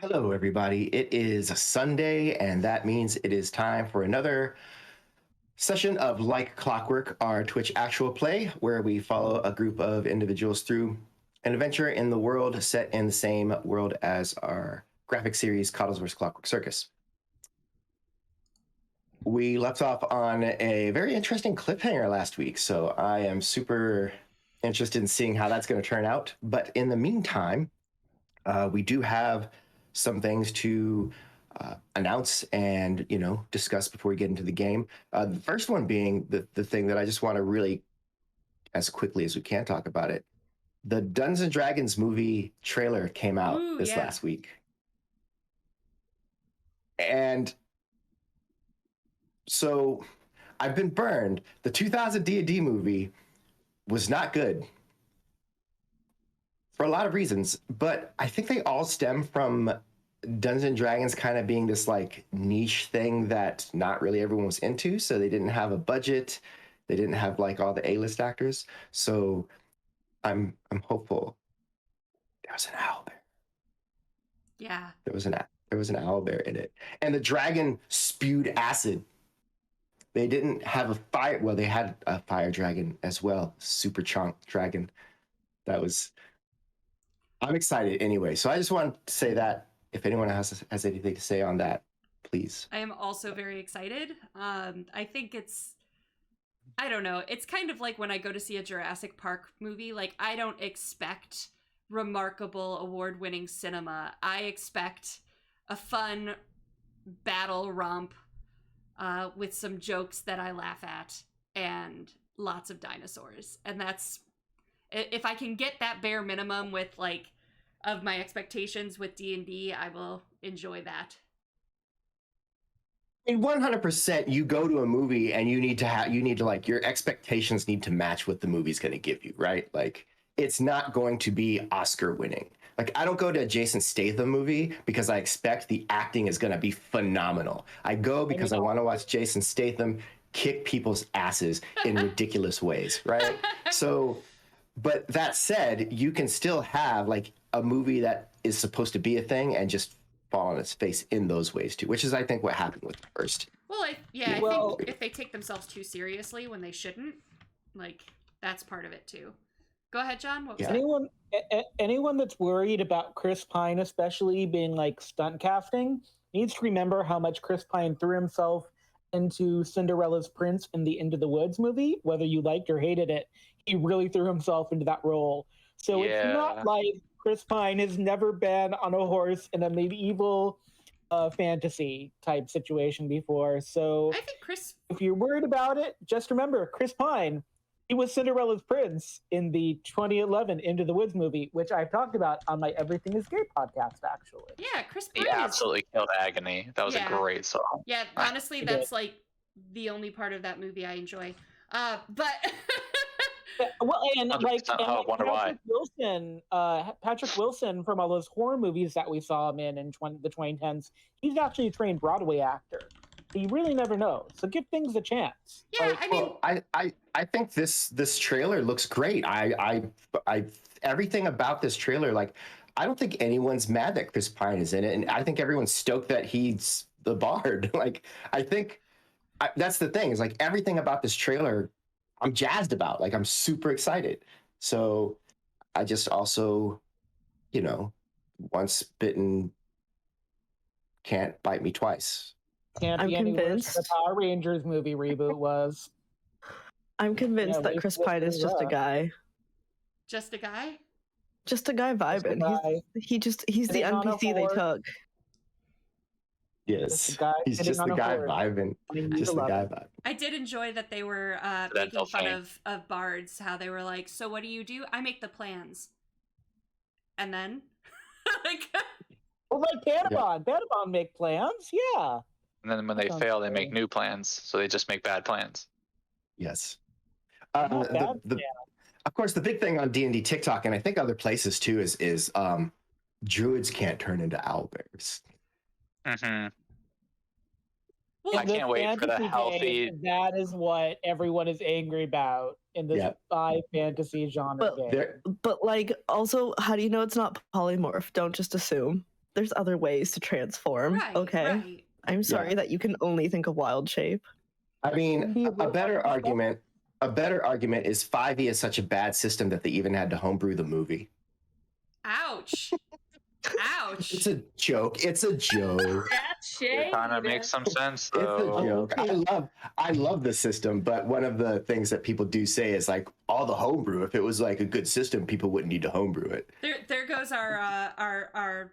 Hello, everybody. It is a Sunday, and that means it is time for another session of Like Clockwork, our Twitch actual play, where we follow a group of individuals through an adventure in the world set in the same world as our graphic series, Coddlesworth's Clockwork Circus. We left off on a very interesting cliffhanger last week, so I am super interested in seeing how that's going to turn out. But in the meantime, we do have some things to announce and discuss before we get into the game. The first one being the thing that I just want to really, as quickly as we can, talk about it. The Dungeons and Dragons movie trailer came out this last week, and so I've been burned. The 2000 D&D movie was not good for a lot of reasons, but I think they all stem from Dungeons and Dragons kind of being this like niche thing that not really everyone was into. So they didn't have a budget. They didn't have like all the A-list actors. So I'm hopeful. There was an owl bear. Yeah. There was an owl bear in it. And the dragon spewed acid. They didn't have a fire. Well, they had a fire dragon as well. Super chonk dragon. I'm excited anyway. So I just wanted to say that if anyone has anything to say on that, please. I am also very excited. I think I don't know. It's kind of like when I go to see a Jurassic Park movie. Like, I don't expect remarkable award-winning cinema. I expect a fun battle romp with some jokes that I laugh at and lots of dinosaurs. And that's, if I can get that bare minimum with like of my expectations with D&D, I will enjoy that. I mean, 100%, you go to a movie and you need to like, your expectations need to match what the movie's going to give you, right? Like, it's not going to be Oscar winning. Like, I don't go to a Jason Statham movie because I expect the acting is going to be phenomenal. I go because I want to watch Jason Statham kick people's asses in ridiculous ways, right? So, but that said, you can still have like a movie that is supposed to be a thing and just fall on its face in those ways too, which is, I think, what happened with the first. Well, I think if they take themselves too seriously when they shouldn't, like, that's part of it too. Go ahead, John. What was that? Anyone that's worried about Chris Pine, especially being like stunt casting, needs to remember how much Chris Pine threw himself into Cinderella's Prince in the Into the Woods movie. Whether you liked or hated it, he really threw himself into that role. So It's not like Chris Pine has never been on a horse in a medieval fantasy type situation before. So I think if you're worried about it, just remember Chris Pine. He was Cinderella's Prince in the 2011 Into the Woods movie, which I've talked about on my Everything is Gay podcast, actually. Yeah, Chris Pine. He absolutely killed Agony. That was a great song. Yeah, honestly, that's like the only part of that movie I enjoy. But well, and like Patrick Wilson from all those horror movies that we saw him in the 2010s, he's actually a trained Broadway actor. You really never know, so give things a chance. Yeah, I think this trailer looks great. I everything about this trailer, like, I don't think anyone's mad that Chris Pine is in it, and I think everyone's stoked that he's the bard. Like, I think that's the thing, is like everything about this trailer I'm jazzed about. Like, I'm super excited. So I just also, once bitten can't bite me twice. I'm convinced the Power Rangers movie reboot was. I'm convinced that Chris Pine is just a guy. Just a guy? Just a guy vibing. He's the NPC they took. Yes, he's just the guy vibing. Just the guy vibing. I did enjoy that they were making fun of bards, how they were like, so what do? I make the plans. And then? like Panabon. Panabon make plans, yeah. And then when they fail, they make new plans. So they just make bad plans. Yes. Of course, the big thing on D&D TikTok, and I think other places too, is druids can't turn into owlbears. Mm-hmm. Well, I can't wait for the healthy. That is what everyone is angry about in this spy fantasy genre. But like, also, how do you know it's not polymorph? Don't just assume. there's other ways to transform. Right, okay, right. I'm sorry that you can only think of wild shape. I mean, a better argument is 5e is such a bad system that they even had to homebrew the movie. Ouch. Ouch. It's a joke. It's a joke. That's shady. Kind of makes some sense It's though. a joke. I love the system, but one of the things that people do say is like all the homebrew. If it was like a good system, people wouldn't need to homebrew it. There goes our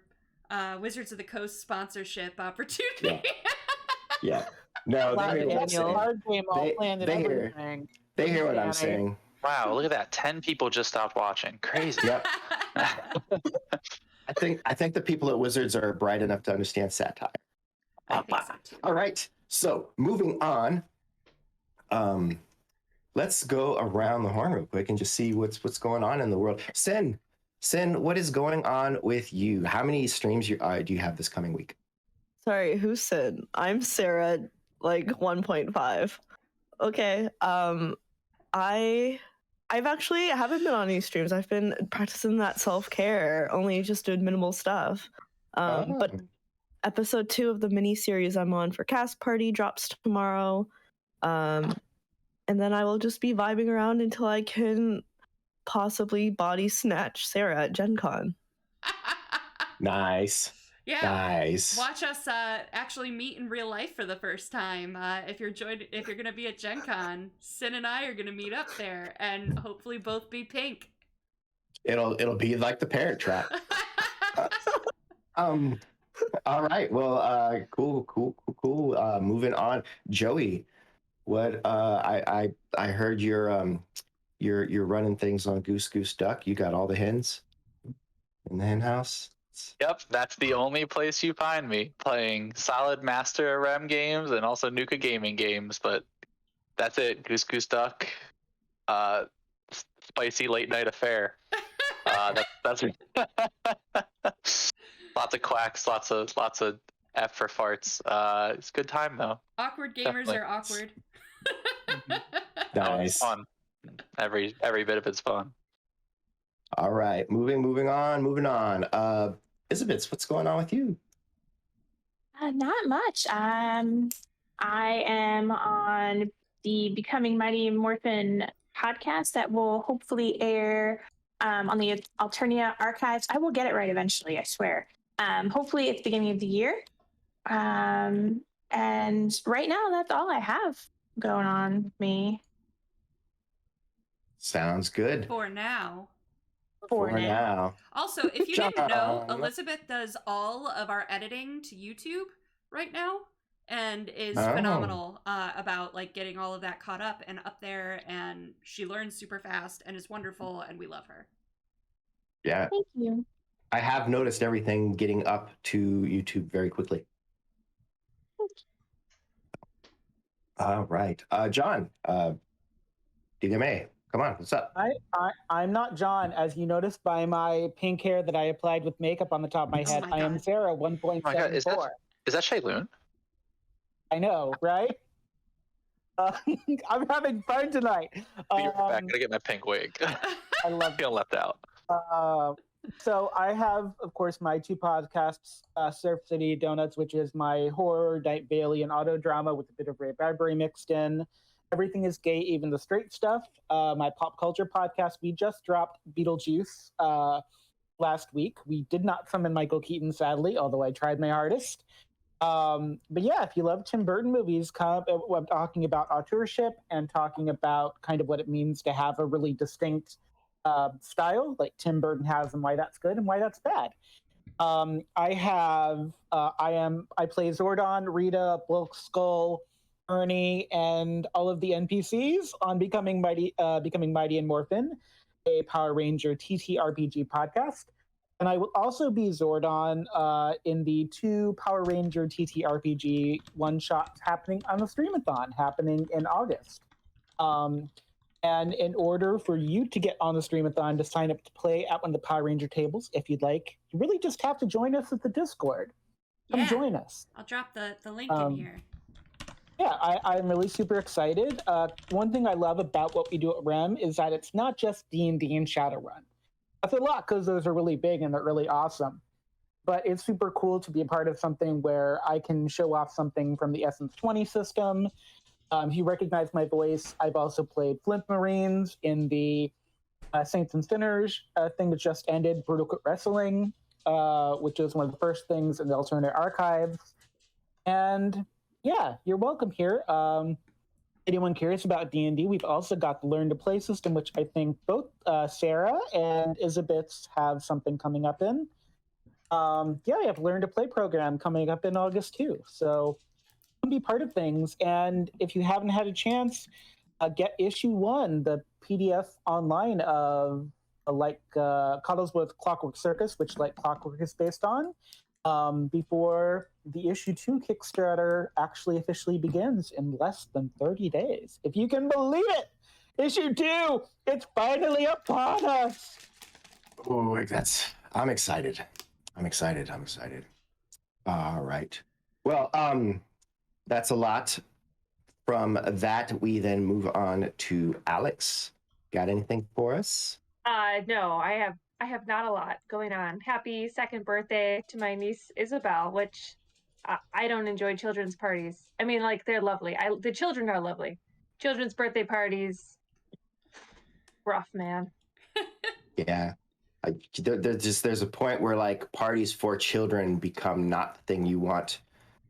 Wizards of the Coast sponsorship opportunity. Yeah. No, they hear what I'm saying. They hear what I'm saying. Wow, look at that. 10 people just stopped watching. Crazy. Yep. I think the people at Wizards are bright enough to understand satire. I think so too. All right. So moving on. Let's go around the horn real quick and just see what's going on in the world. Sin, what is going on with you? How many streams do you have this coming week? Sorry, who's Sin? I'm Sarah, like 1.5. Okay. I haven't been on any streams. I've been practicing that self-care, only just doing minimal stuff. But episode 2 of the mini series I'm on for Cast Party drops tomorrow. And then I will just be vibing around until I can possibly body snatch Sarah at Gen Con. Nice. Yeah. Nice. Watch us actually meet in real life for the first time. If you're gonna be at Gen Con, Sin and I are gonna meet up there and hopefully both be pink. It'll be like the Parent Trap. All right. Well, cool. Moving on, Joey. What I heard you're running things on Goose Duck. You got all the hens in the hen house. Yep, that's the only place you find me, playing solid Master RM games and also Nuka gaming games, but that's it. Goose Duck, spicy late night affair. That's lots of quacks, lots of F for farts. It's a good time though. Awkward gamers Definitely. are awkward. Nice. It's fun. Every bit of it's fun. All right. Moving on. Isabeth, what's going on with you? Not much. I am on the Becoming Mighty Morphin podcast that will hopefully air on the Alternia archives. I will get it right eventually, I swear. Hopefully at the beginning of the year. And right now, that's all I have going on with me. Sounds good. For now. For now. Also, if you didn't know, Elizabeth does all of our editing to YouTube right now and is phenomenal about like getting all of that caught up and up there, and she learns super fast and is wonderful, and we love her. Yeah. Thank you. I have noticed everything getting up to YouTube very quickly. All right. John, DMA. Come on, what's up? I'm not John, as you noticed by my pink hair that I applied with makeup on the top of my head. I am Sarah, 1.74. Oh my God, is that Shaelune? I know, right? I'm having fun tonight. Be right back. I gotta get my pink wig. I love Feel left out. So I have, of course, my 2 podcasts, Surf City Donuts, which is my horror, Night Bailey, and auto drama with a bit of Ray Bradbury mixed in. Everything is Gay, Even the Straight Stuff. My pop culture podcast, we just dropped Beetlejuice last week. We did not summon Michael Keaton, sadly, although I tried my hardest. But yeah, if you love Tim Burton movies, I'm talking about authorship and talking about kind of what it means to have a really distinct style like Tim Burton has, and why that's good and why that's bad. I play Zordon, Rita, Bulk Skull, Ernie, and all of the NPCs on Becoming Mighty and Morphin, a Power Ranger TTRPG podcast. And I will also be Zordon in the 2 Power Ranger TTRPG one-shots happening on the Streamathon, happening in August. And in order for you to get on the Streamathon to sign up to play at one of the Power Ranger tables, if you'd like, you really just have to join us at the Discord. Come join us. I'll drop the link in here. Yeah, I'm really super excited. One thing I love about what we do at REM is that it's not just D&D and Shadowrun. That's a lot because those are really big and they're really awesome. but it's super cool to be a part of something where I can show off something from the Essence 20 system. If you recognize my voice, I've also played Flint Marines in the Saints and Sinners thing that just ended, Brutal Quit Wrestling, which is one of the first things in the alternate archives. And yeah, you're welcome here. Anyone curious about D&D, we've also got the Learn to Play system, which I think both Sarah and Isabeth have something coming up in. We have Learn to Play program coming up in August too. So you can be part of things. And if you haven't had a chance, get issue 1, the PDF online of Coddlesworth Clockwork Circus, which like Clockwork is based on, before the issue 2 Kickstarter actually officially begins in less than 30 days. If you can believe it, issue 2, it's finally upon us. Oh, I'm excited. I'm excited. All right. Well, that's a lot. From that, we then move on to Alex. Got anything for us? No, I have not a lot going on. Happy second birthday to my niece Isabel, which I don't enjoy children's parties. I mean, like, they're lovely. The children are lovely. Children's birthday parties, rough, man. Yeah. There's a point where like parties for children become not the thing you want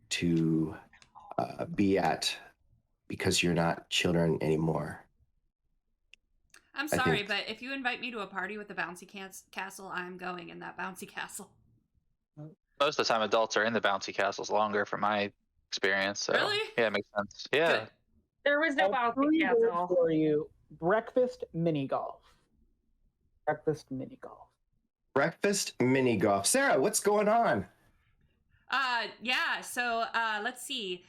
to be at because you're not children anymore. I'm sorry, but if you invite me to a party with a bouncy castle, I'm going in that bouncy castle. Most of the time, adults are in the bouncy castles longer, from my experience. So, Really? Yeah, it makes sense. Yeah. Good. There was no bouncy castle for you. Breakfast mini golf. Breakfast mini golf. Breakfast mini golf. Sarah, what's going on? So let's see.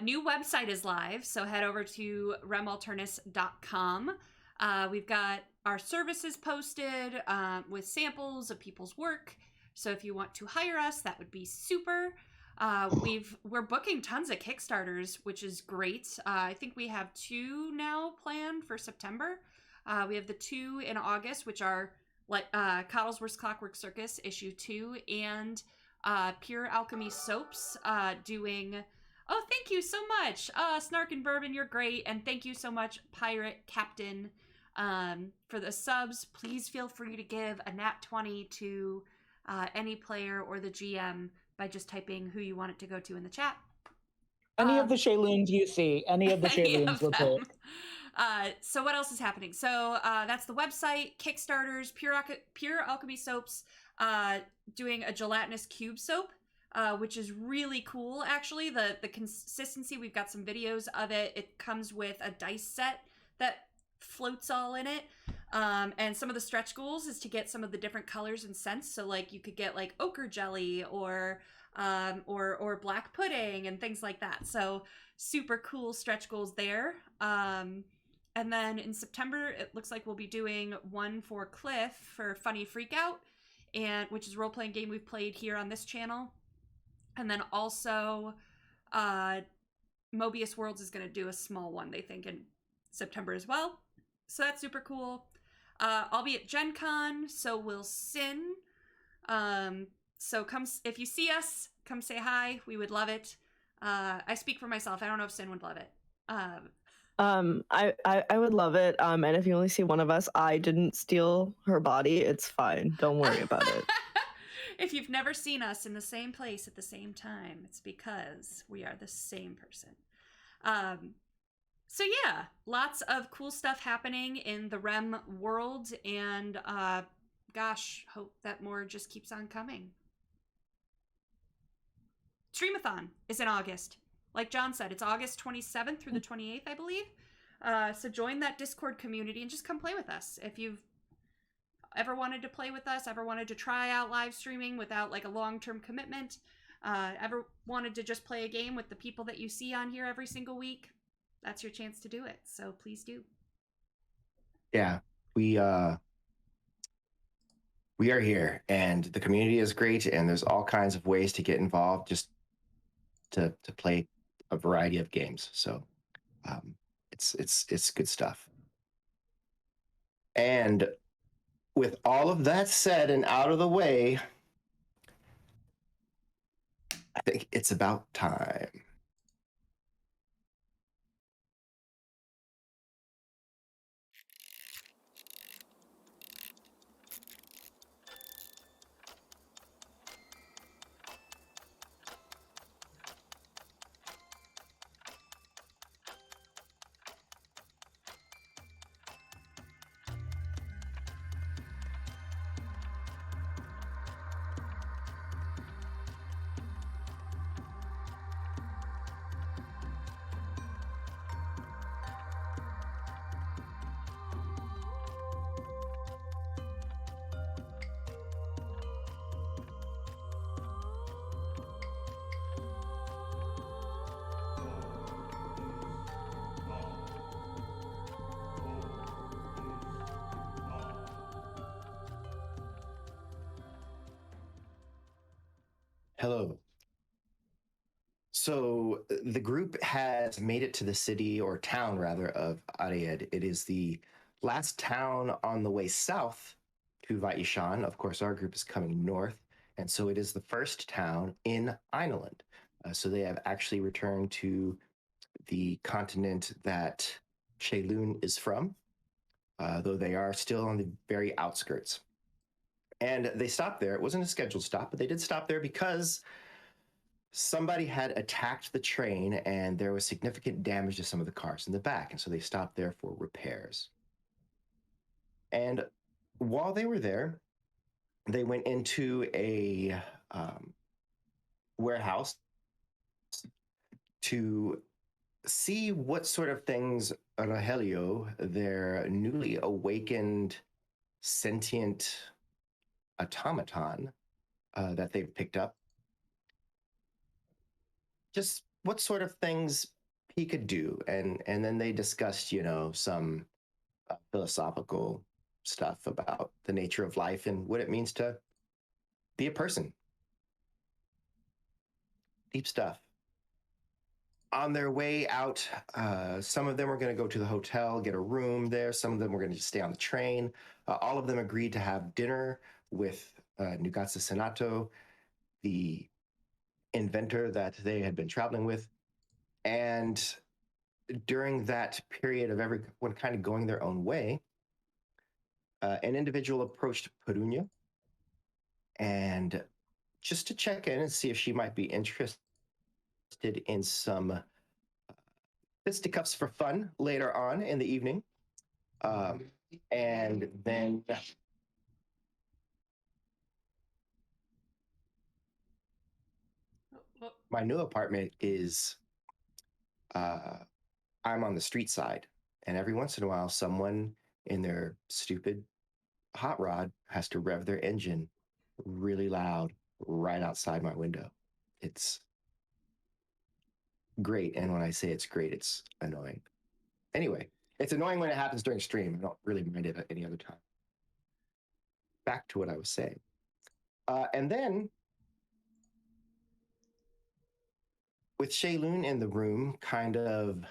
New website is live, so head over to remalternus.com. We've got our services posted with samples of people's work. So if you want to hire us, that would be super. We're booking tons of Kickstarters, which is great. I think we have 2 now planned for September. We have the 2 in August, which are like Coddlesworth Clockwork Circus issue 2 and Pure Alchemy Soaps doing. Oh, thank you so much, Snark and Bourbon, you're great, and thank you so much, Pirate Captain, for the subs. Please feel free to give a nat 20 to any player or the GM by just typing who you want it to go to in the chat. Any of the Shaelunes you see, any of the Shaelunes will take. So what else is happening? So that's the website, Kickstarters, Pure Alchemy Soaps, doing a gelatinous cube soap, which is really cool, actually. The consistency, we've got some videos of it. It comes with a dice set that floats all in it. And some of the stretch goals is to get some of the different colors and scents. So like you could get like ochre jelly or black pudding and things like that. So super cool stretch goals there. And then in September, it looks like we'll be doing one for Cliff for Funny Freakout, and which is a role-playing game we've played here on this channel. And then also Mobius Worlds is going to do a small one, they think, in September as well. So that's super cool. I'll be at Gen Con, so will Sin. So come, if you see us, come say hi. We would love it. I speak for myself. I don't know if Sin would love it. I would love it. And if you only see one of us, I didn't steal her body. It's fine. Don't worry about it. If you've never seen us in the same place at the same time, it's because we are the same person. So yeah, lots of cool stuff happening in the REM world, and gosh, hope that more just keeps on coming. Streamathon is in August. Like John said, it's August 27th through the 28th, I believe. So join that Discord community and just come play with us. If you've ever wanted to play with us, ever wanted to try out live streaming without like a long-term commitment, ever wanted to just play a game with the people that you see on here every single week, that's your chance to do it. So please do. Yeah, we are here, and the community is great, and there's all kinds of ways to get involved, just to play a variety of games. So it's good stuff. And with all of that said and out of the way, I think it's about time. Hello. So the group has made it to the city or town rather of Ariad. It is the last town on the way south to Vaishan. Of course, our group is coming north, and so it is the first town in Ireland. So they have actually returned to the continent that Shaelune is from, though they are still on the very outskirts. And they stopped there. It wasn't a scheduled stop, but they did stop there because somebody had attacked the train and there was significant damage to some of the cars in the back. And so they stopped there for repairs. And while they were there, they went into a warehouse to see what sort of things Rogelio, their newly awakened sentient automaton that they've picked up, just what sort of things he could do. And then they discussed, some philosophical stuff about the nature of life and what it means to be a person. Deep stuff. On their way out, some of them were going to go to the hotel, get a room there. Some of them were going to stay on the train. All of them agreed to have dinner with Nugatza Senato, the inventor that they had been traveling with. And during that period of everyone kind of going their own way, an individual approached Perunia and just to check in and see if she might be interested in some fisticuffs for fun later on in the evening. And then my new apartment is, I'm on the street side. And every once in a while, someone in their stupid hot rod has to rev their engine really loud right outside my window. It's great. And when I say it's great, it's annoying. Anyway, it's annoying when it happens during stream. I don't really mind it at any other time. Back to what I was saying. And then with Shaelune in the room, kind of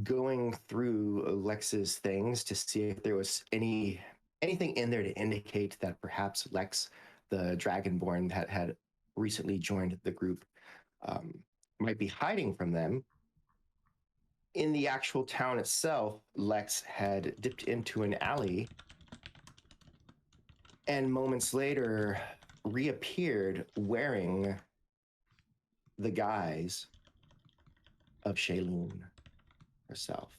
going through Lex's things to see if there was anything in there to indicate that perhaps Lex, the Dragonborn that had recently joined the group, might be hiding from them. In the actual town itself, Lex had dipped into an alley and moments later reappeared wearing the guise of Shaelune herself.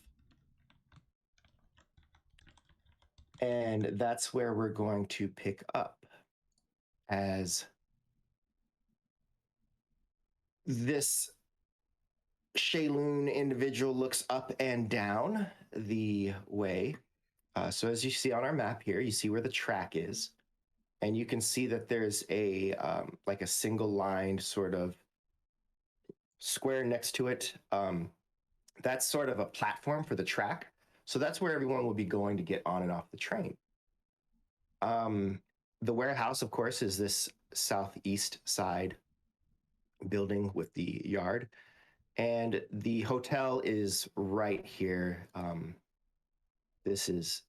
And that's where we're going to pick up, as this Shaelune individual looks up and down the way. So as you see on our map here, you see where the track is, and you can see that there's a like a single lined sort of square next to it. That's sort of a platform for the track. So that's where everyone will be going to get on and off the train. The warehouse, of course, is this southeast side building with the yard. And the hotel is right here. This is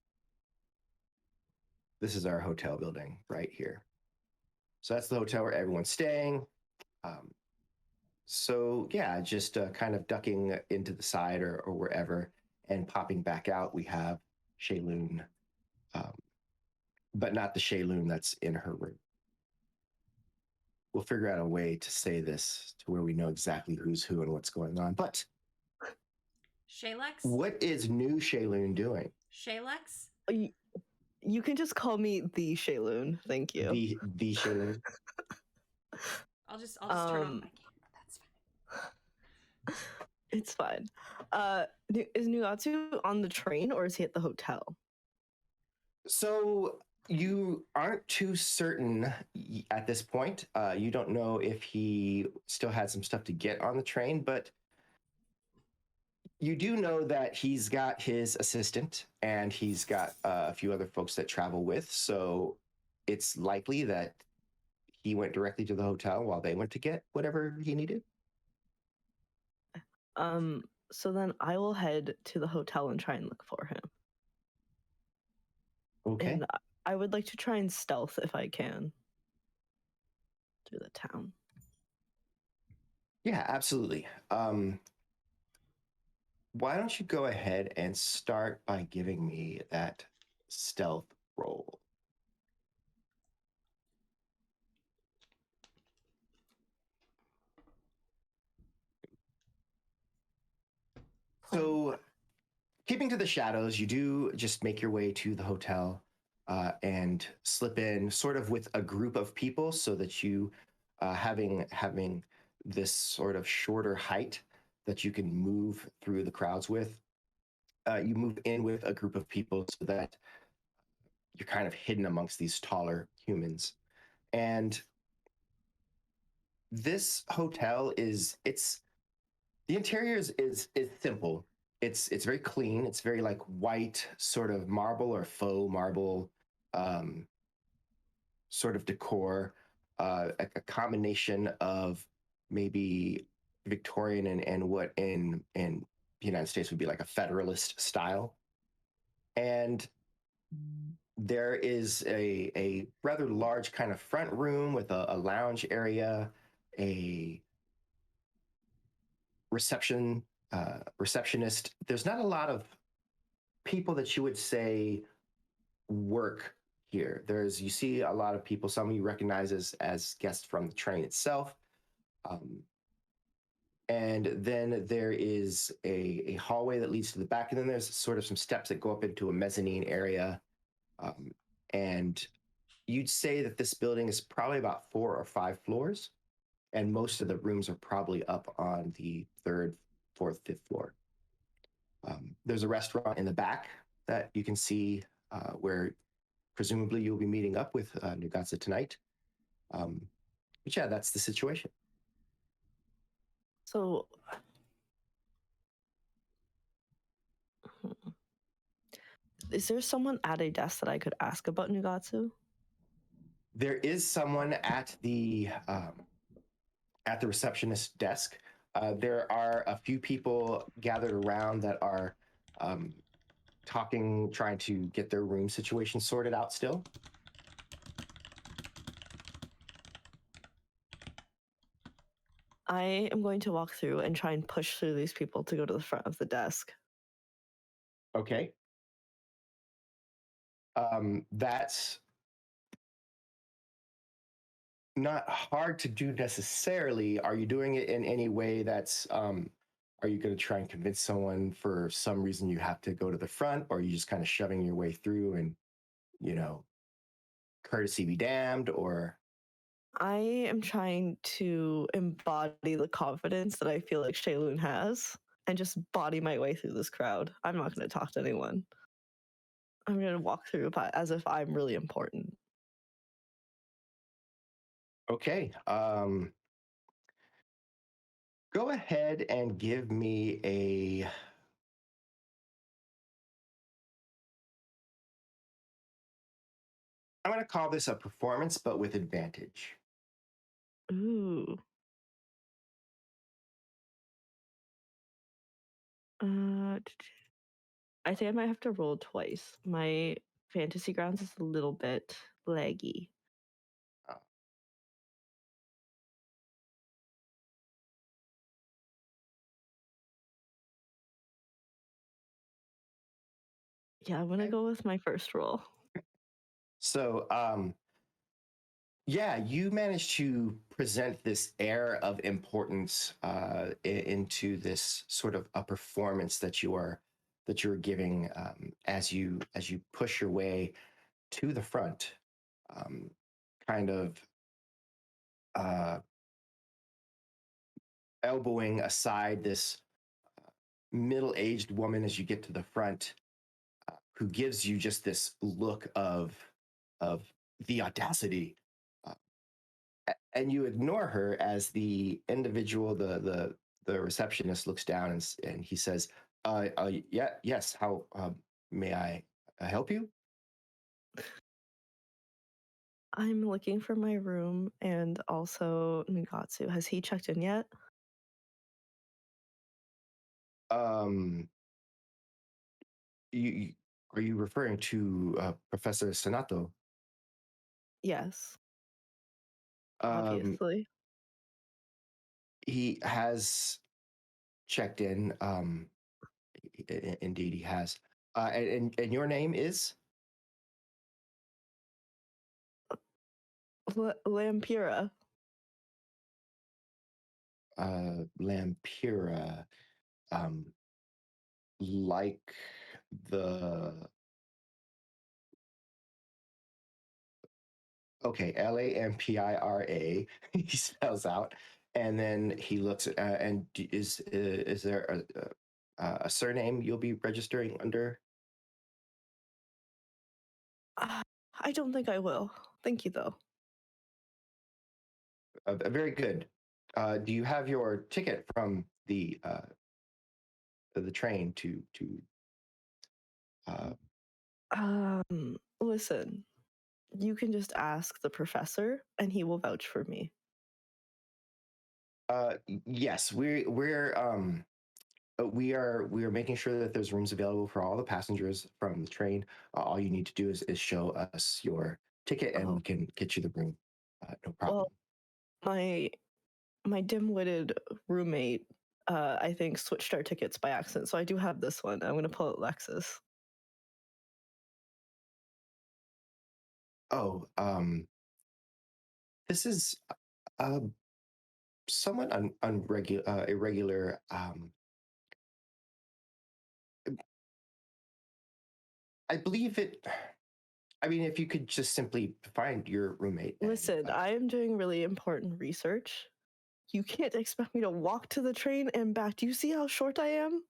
our hotel building right here. So that's the hotel where everyone's staying. So yeah, just kind of ducking into the side or wherever and popping back out, we have Shaelune, um, but not the Shaelune that's in her room. We'll figure out a way to say this to where we know exactly who's who and what's going on. But Shalex? what is new Shaelune doing? Shalex? You can just call me the Shaelune. Thank you. The Shaelune. I'll just turn off my camera. That's fine. It's fine. Is Nugatsu on the train or is he at the hotel? So you aren't too certain at this point. You don't know if he still had some stuff to get on the train, but you do know that he's got his assistant and he's got a few other folks that travel with. So it's likely that he went directly to the hotel while they went to get whatever he needed. So then I will head to the hotel and try and look for him. Okay. And I would like to try and stealth if I can through the town. Yeah, absolutely. Why don't you go ahead and start by giving me that stealth roll? So, keeping to the shadows, you do just make your way to the hotel and slip in sort of with a group of people so that you, having this sort of shorter height that you can move through the crowds with, you move in with a group of people so that you're kind of hidden amongst these taller humans. And this hotel the interior is simple. It's very clean. It's very like white sort of marble or faux marble sort of decor, a combination of maybe Victorian and what in the United States would be like a Federalist style. And there is a rather large kind of front room with a lounge area, a receptionist. There's not a lot of people that you would say work here. You see a lot of people, some of you recognize as guests from the train itself. And then there is a hallway that leads to the back, and then there's sort of some steps that go up into a mezzanine area. And you'd say that this building is probably about 4 or 5 floors, and most of the rooms are probably up on the 3rd, 4th, 5th floor. There's a restaurant in the back that you can see where presumably you'll be meeting up with Nugatza tonight. But yeah, that's the situation. So, is there someone at a desk that I could ask about Nugatsu? There is someone at the receptionist desk. There are a few people gathered around that are talking, trying to get their room situation sorted out still. I am going to walk through and try and push through these people to go to the front of the desk. Okay. That's not hard to do necessarily. Are you doing it in any way that's are you going to try and convince someone for some reason you have to go to the front, or are you just kind of shoving your way through and, courtesy be damned? Or I am trying to embody the confidence that I feel like Shaelune has and just body my way through this crowd. I'm not going to talk to anyone. I'm going to walk through as if I'm really important. okay. Go ahead and give me I'm going to call this a performance, but with advantage. Ooh. I think I might have to roll twice. My fantasy grounds is a little bit laggy. Yeah, I'm gonna Okay. go with my first roll. So, yeah, you managed to present this air of importance into this sort of a performance that you're giving as you push your way to the front, kind of uh, elbowing aside this middle-aged woman as you get to the front, who gives you just this look of the audacity, and you ignore her as the individual, the receptionist looks down and he says, yeah, yes, how may I help you? I'm looking for my room and also Nugatsu. Has he checked in yet? Um, you are you referring to Professor Senato? Yes, Um, obviously. he has checked in. Indeed, he has. And your name is Lampira. Lampira, um, like the okay, Lampira. He spells out, and then he looks at and is there a surname you'll be registering under? I don't think I will. Thank you, though. Very good. Do you have your ticket from the train to uh, Listen, you can just ask the professor, and he will vouch for me. yes, we are making sure that there's rooms available for all the passengers from the train. All you need to do is show us your ticket, and Oh, we can get you the room. No well, problem. my dim-witted roommate, I think, switched our tickets by accident, so I do have this one. I'm gonna pull out Lexus. Oh, this is uh, somewhat irregular. I believe it. I mean, if you could just simply find your roommate. Listen, I am doing really important research. You can't expect me to walk to the train and back. Do you see how short I am?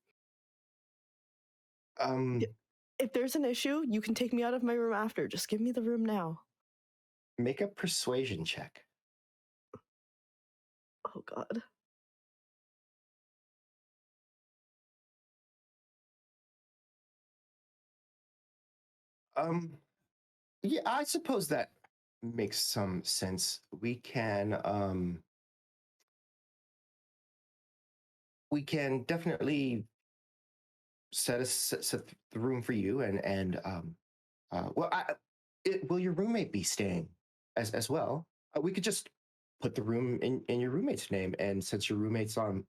Um, If there's an issue, you can take me out of my room after. Just give me the room now. make a persuasion check. Oh, God. Yeah, I suppose that makes some sense. We can definitely set the room for you, and well, will your roommate be staying as well? We could just put the room in your roommate's name, and since your roommate's on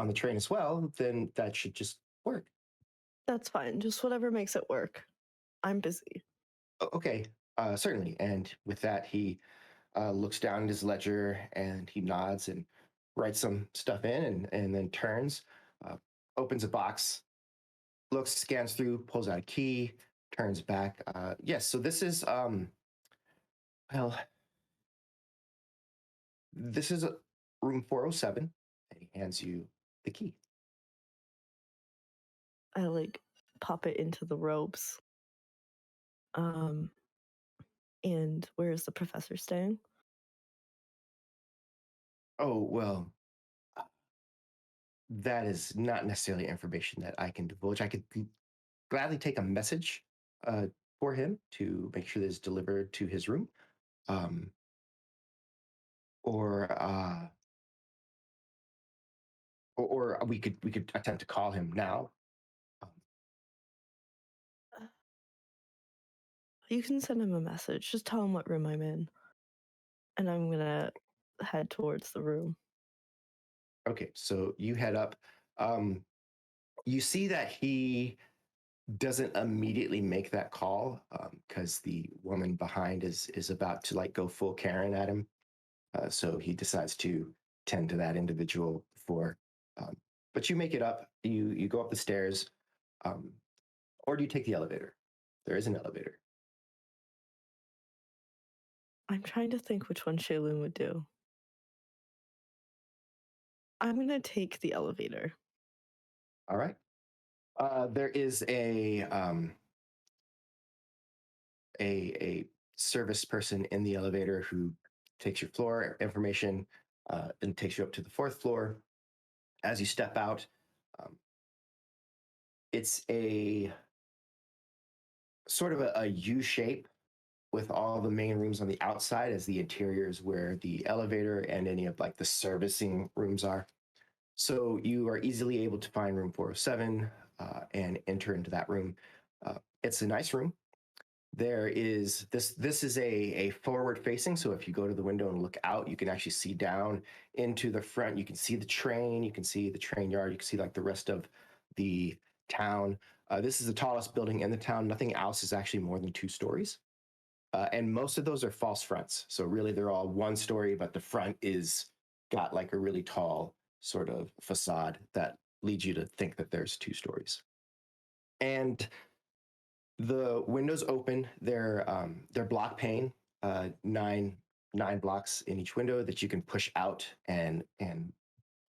the train as well, then that should just work. That's fine. Just whatever makes it work. I'm busy. Okay, certainly. And with that, he looks down at his ledger and he nods and writes some stuff in, and then turns, uh, opens a box, looks, scans through, pulls out a key, turns back. Yes, so this is well, this is room 407, and he hands you the key. I like pop it into the ropes. And where is the professor staying? Oh well, that is not necessarily information that I can divulge. I could gladly take a message uh, for him to make sure that it's delivered to his room, um, or, or we could attempt to call him now. Um, You can send him a message. Just tell him what room I'm in. And I'm gonna head towards the room. okay, so you head up. You see that he doesn't immediately make that call because the woman behind is about to like go full Karen at him. So he decides to tend to that individual before. But you make it up. You go up the stairs, or do you take the elevator? There is an elevator. I'm trying to think which one Shaelune would do. I'm gonna take the elevator. All right. There is a service person in the elevator who takes your floor information and takes you up to the 4th floor. As you step out, it's a sort of a U shape with all the main rooms on the outside as the interior is where the elevator and any of like the servicing rooms are. So you are easily able to find room 407 and enter into that room. It's a nice room. There is this is a forward facing, so if you go to the window and look out, you can actually see down into the front. You can see the train, you can see the train yard, you can see like the rest of the town. This is the tallest building in the town. Nothing else is actually more than 2 stories. And most of those are false fronts. So really they're all 1 story, but the front is got like a really tall sort of facade that leads you to think that there's 2 stories. And the windows open. They're block pane, 9 blocks in each window that you can push out and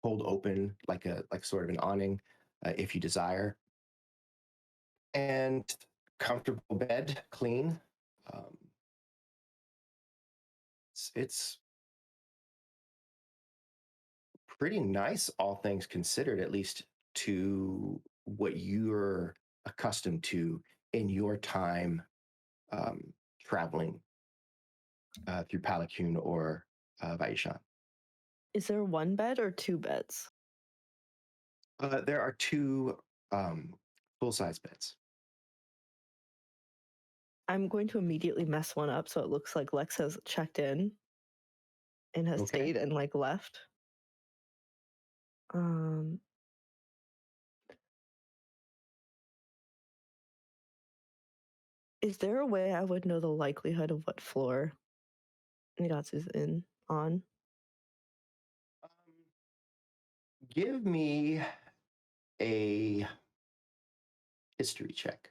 hold open like sort of an awning if you desire. And comfortable bed, clean. It's pretty nice, all things considered, at least to what you're accustomed to in your time traveling through Palacune or Vaishan. Is there 1 bed or 2 beds? There are 2 full-size beds. I'm going to immediately mess one up so it looks like Lex has checked in and has stayed and like left. Is there a way I would know the likelihood of what floor Nugatza's on? Give me a history check.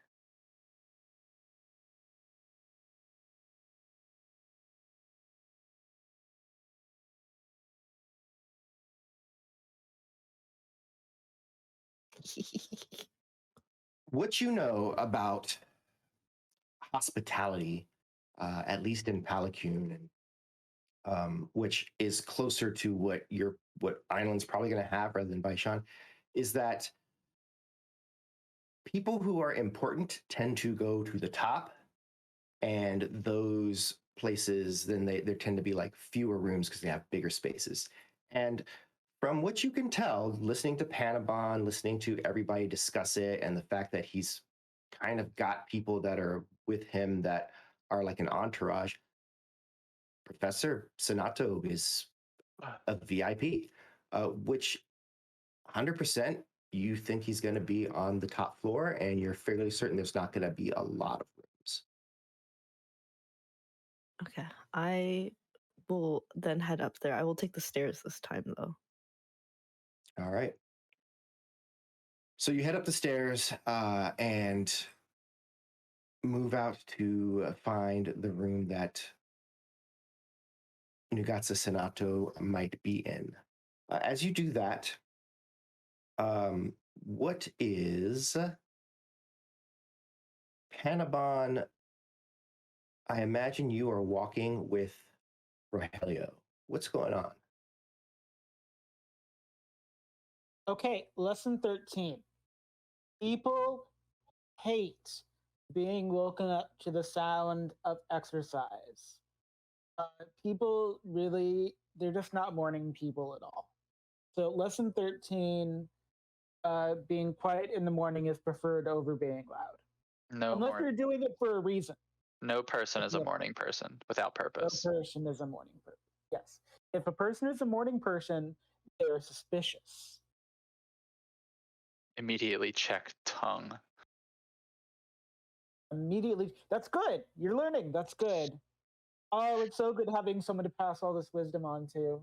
What you know about hospitality, at least in Palacune, which is closer to what Island's probably going to have rather than Baishan, is that people who are important tend to go to the top, and those places then there tend to be like fewer rooms because they have bigger spaces. And from what you can tell, listening to Panabon, listening to everybody discuss it, and the fact that he's kind of got people that are with him that are like an entourage, Professor Senato is a VIP, which 100% you think he's going to be on the top floor, and you're fairly certain there's not going to be a lot of rooms. Okay, I will then head up there. I will take the stairs this time, though. All right. So you head up the stairs and move out to find the room that Nugatza Senato might be in. As you do that, what is Panabon? I imagine you are walking with Rogelio. What's going on? Okay, lesson 13. People hate being woken up to the sound of exercise. People really, they're just not morning people at all. So, lesson 13, being quiet in the morning is preferred over being loud. Unless you're doing it for a reason. No person is a morning person without purpose. No person is a morning person. Yes. If a person is a morning person, they're suspicious. Immediately check tongue. immediately. That's good. You're learning. That's good. Oh, it's so good having someone to pass all this wisdom on to.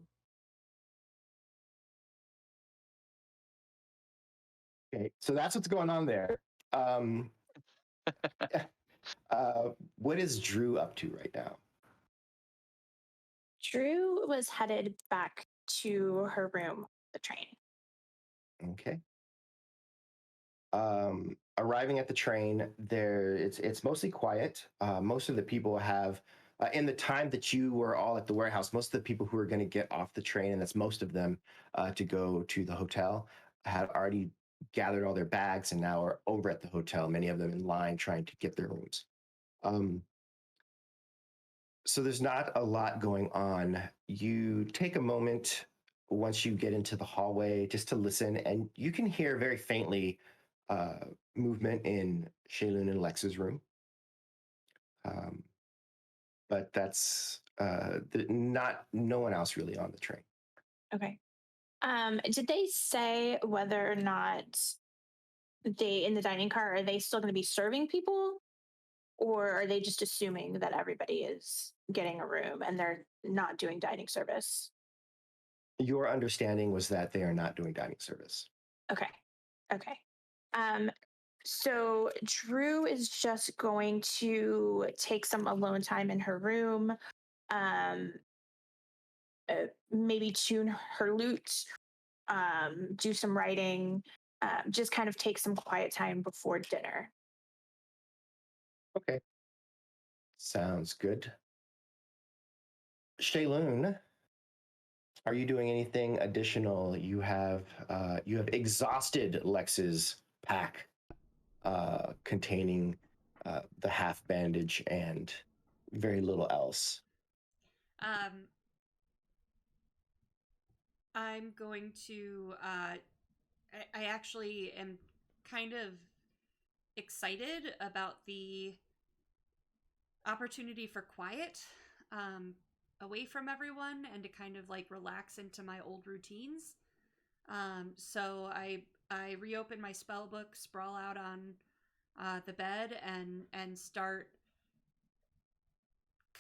Okay, so that's what's going on there. What is Drew up to right now? Drew was headed back to her room, the train. Okay. Arriving at the train, it's mostly quiet. Most of the people have, in the time that you were all at the warehouse, most of the people who are going to get off the train, and that's most of them, to go to the hotel, had already gathered all their bags and now are over at the hotel. Many of them in line trying to get their rooms. So there's not a lot going on. You take a moment once you get into the hallway just to listen, and you can hear very faintly movement in Shaelune and Lex's room. But that's no one else really on the train. Okay. Did they say whether or not they in the dining car are they still going to be serving people, or are they just assuming that everybody is getting a room and they're not doing dining service? Your understanding was that they are not doing dining service. Okay. So Drew is just going to take some alone time in her room, maybe tune her lute, do some writing, just kind of take some quiet time before dinner. Okay. Sounds good. Shaelune, are you doing anything additional? You have exhausted Lex's pack containing the half bandage and very little else. I'm going to. I actually am kind of excited about the opportunity for quiet, away from everyone, and to kind of like relax into my old routines. So I reopen my spell book, sprawl out on the bed, and start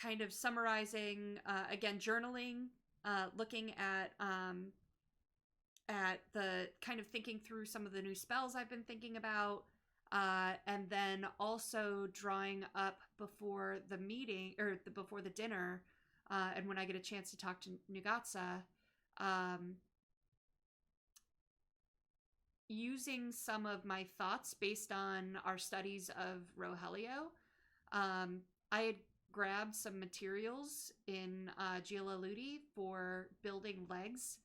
kind of summarizing, again, journaling, looking at the kind of thinking through some of the new spells I've been thinking about, and then also drawing up before the meeting or before the dinner, and when I get a chance to talk to Nugatza, using some of my thoughts based on our studies of Rogelio. I had grabbed some materials in Gila Ludi for building legs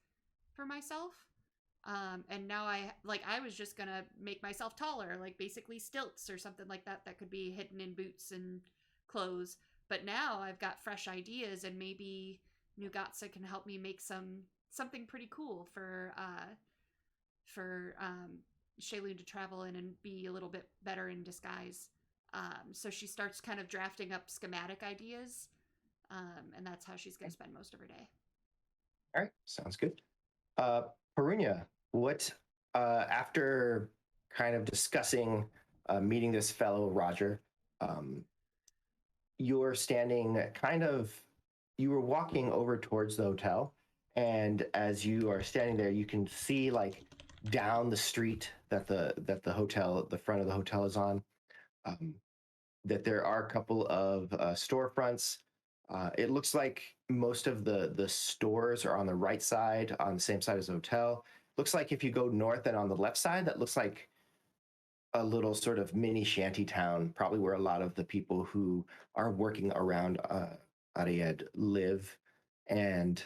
for myself. And now I was just gonna make myself taller, like basically stilts or something like that could be hidden in boots and clothes. But now I've got fresh ideas, and maybe Nugatza can help me make something pretty cool for Shaelune to travel in and be a little bit better in disguise. So she starts kind of drafting up schematic ideas, and that's how she's going to spend most of her day. All right, sounds good. Perunia, what after kind of discussing meeting this fellow Roger, you're standing you were walking over towards the hotel, and as you are standing there, you can see like down the street that the hotel, the front of the hotel is on, that there are a couple of storefronts. It looks like most of the stores are on the right side, on the same side as the hotel. Looks like if you go north and on the left side, that looks like a little sort of mini shanty town, probably where a lot of the people who are working around Ariad live. And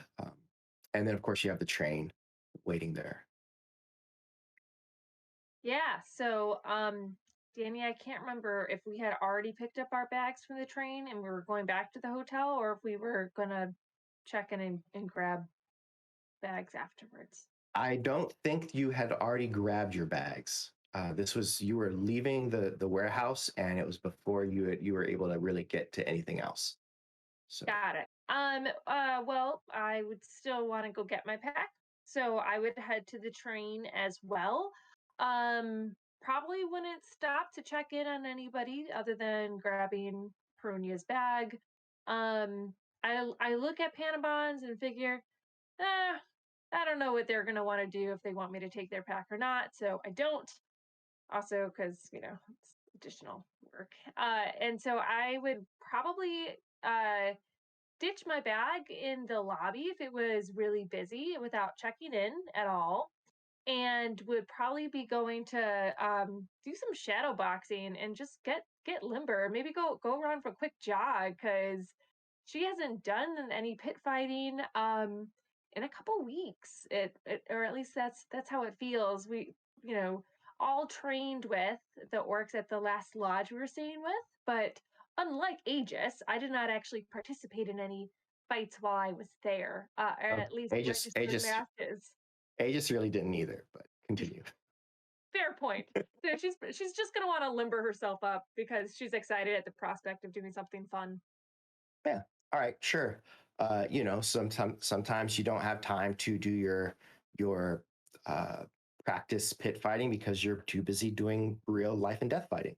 then, of course, you have the train waiting there. Yeah, so Danny, I can't remember if we had already picked up our bags from the train and we were going back to the hotel, or if we were gonna check in and grab bags afterwards. I don't think you had already grabbed your bags. You were leaving the warehouse, and it was before you were able to really get to anything else. So. Got it. Well, I would still want to go get my pack, so I would head to the train as well. probably wouldn't stop to check in on anybody other than grabbing Perunia's bag. I look at Panabons and figure, I don't know what they're gonna want to do if they want me to take their pack or not, so I don't. Also, because it's additional work. And so I would probably ditch my bag in the lobby if it was really busy without checking in at all, and would probably be going to do some shadow boxing and just get limber. Maybe go around for a quick jog because she hasn't done any pit fighting in a couple weeks. Or at least that's how it feels. We all trained with the orcs at the last lodge we were staying with, but unlike Aegis, I did not actually participate in any fights while I was there, or Oh, at least Aegis, register Aegis, matches. Aegis really didn't either, but continue. Fair point. So she's just gonna want to limber herself up because she's excited at the prospect of doing something fun. Yeah. All right. Sure. Sometimes you don't have time to do your practice pit fighting because you're too busy doing real life and death fighting,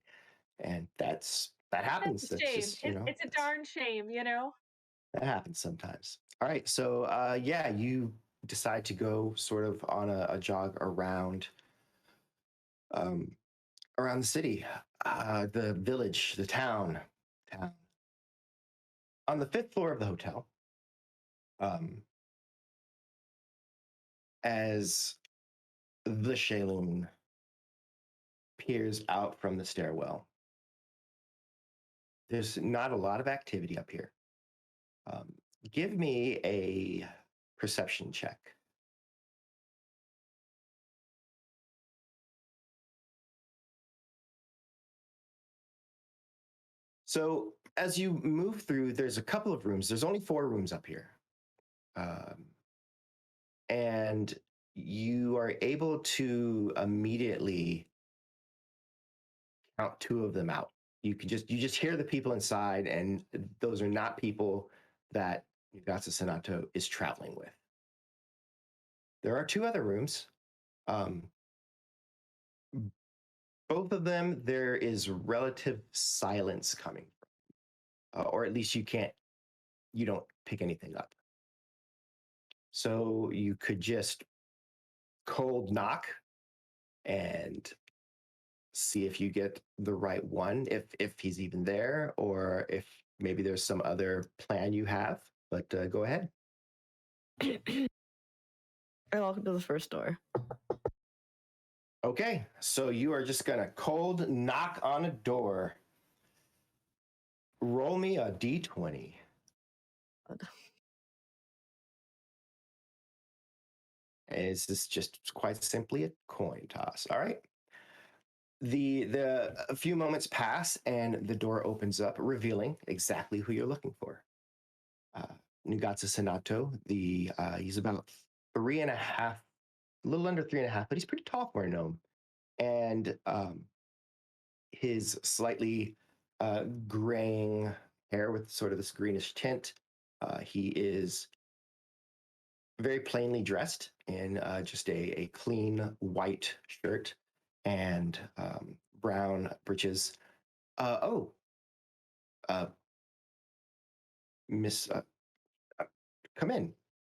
and that happens. That's a shame. Just It's a darn shame. that happens sometimes. All right. So yeah, you decide to go sort of on a jog around around the city, the village, the town. On the 5th floor of the hotel, as the Shaelune peers out from the stairwell, there's not a lot of activity up here. Give me a perception check. So as you move through, there's a couple of rooms. There's only 4 rooms up here. And you are able to immediately count 2 of them out. You just hear the people inside, and those are not people that Nugatza Senato is traveling with. There are 2 other rooms. Both of them, there is relative silence coming from, or at least you don't pick anything up. So you could just cold knock and see if you get the right one, if he's even there, or if maybe there's some other plan you have. But go ahead. I walk up to the first door. Okay, so you are just gonna cold knock on a door. Roll me a d20. And it's just quite simply a coin toss. All right. A few moments pass and the door opens up, revealing exactly who you're looking for. Nugatza Senato. He's about 3.5, a little under 3.5, but he's pretty tall for a gnome. And his slightly graying hair with sort of this greenish tint. He is very plainly dressed in just a clean white shirt and brown breeches. Miss, come in.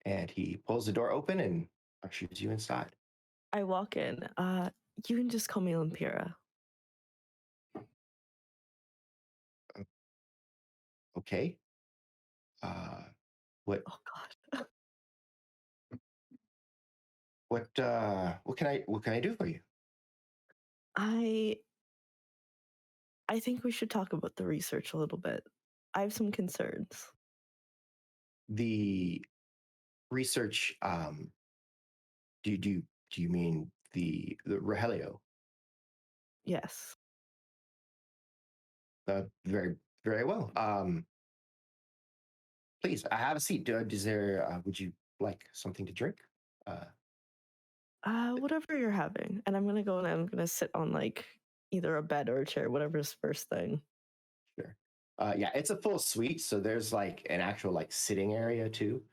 And he pulls the door open and ushers you inside. I walk in. You can just call me Lampira. Okay. What? Oh God. What can I do for you? I think we should talk about the research a little bit. I have some concerns. The research, do you mean the Rogelio? Yes. Very, very well. Please, I have a seat. Would you like something to drink? Whatever you're having. And I'm gonna go and I'm gonna sit on like either a bed or a chair, whatever's first thing. Sure. Yeah, it's a full suite, so there's like an actual like sitting area too.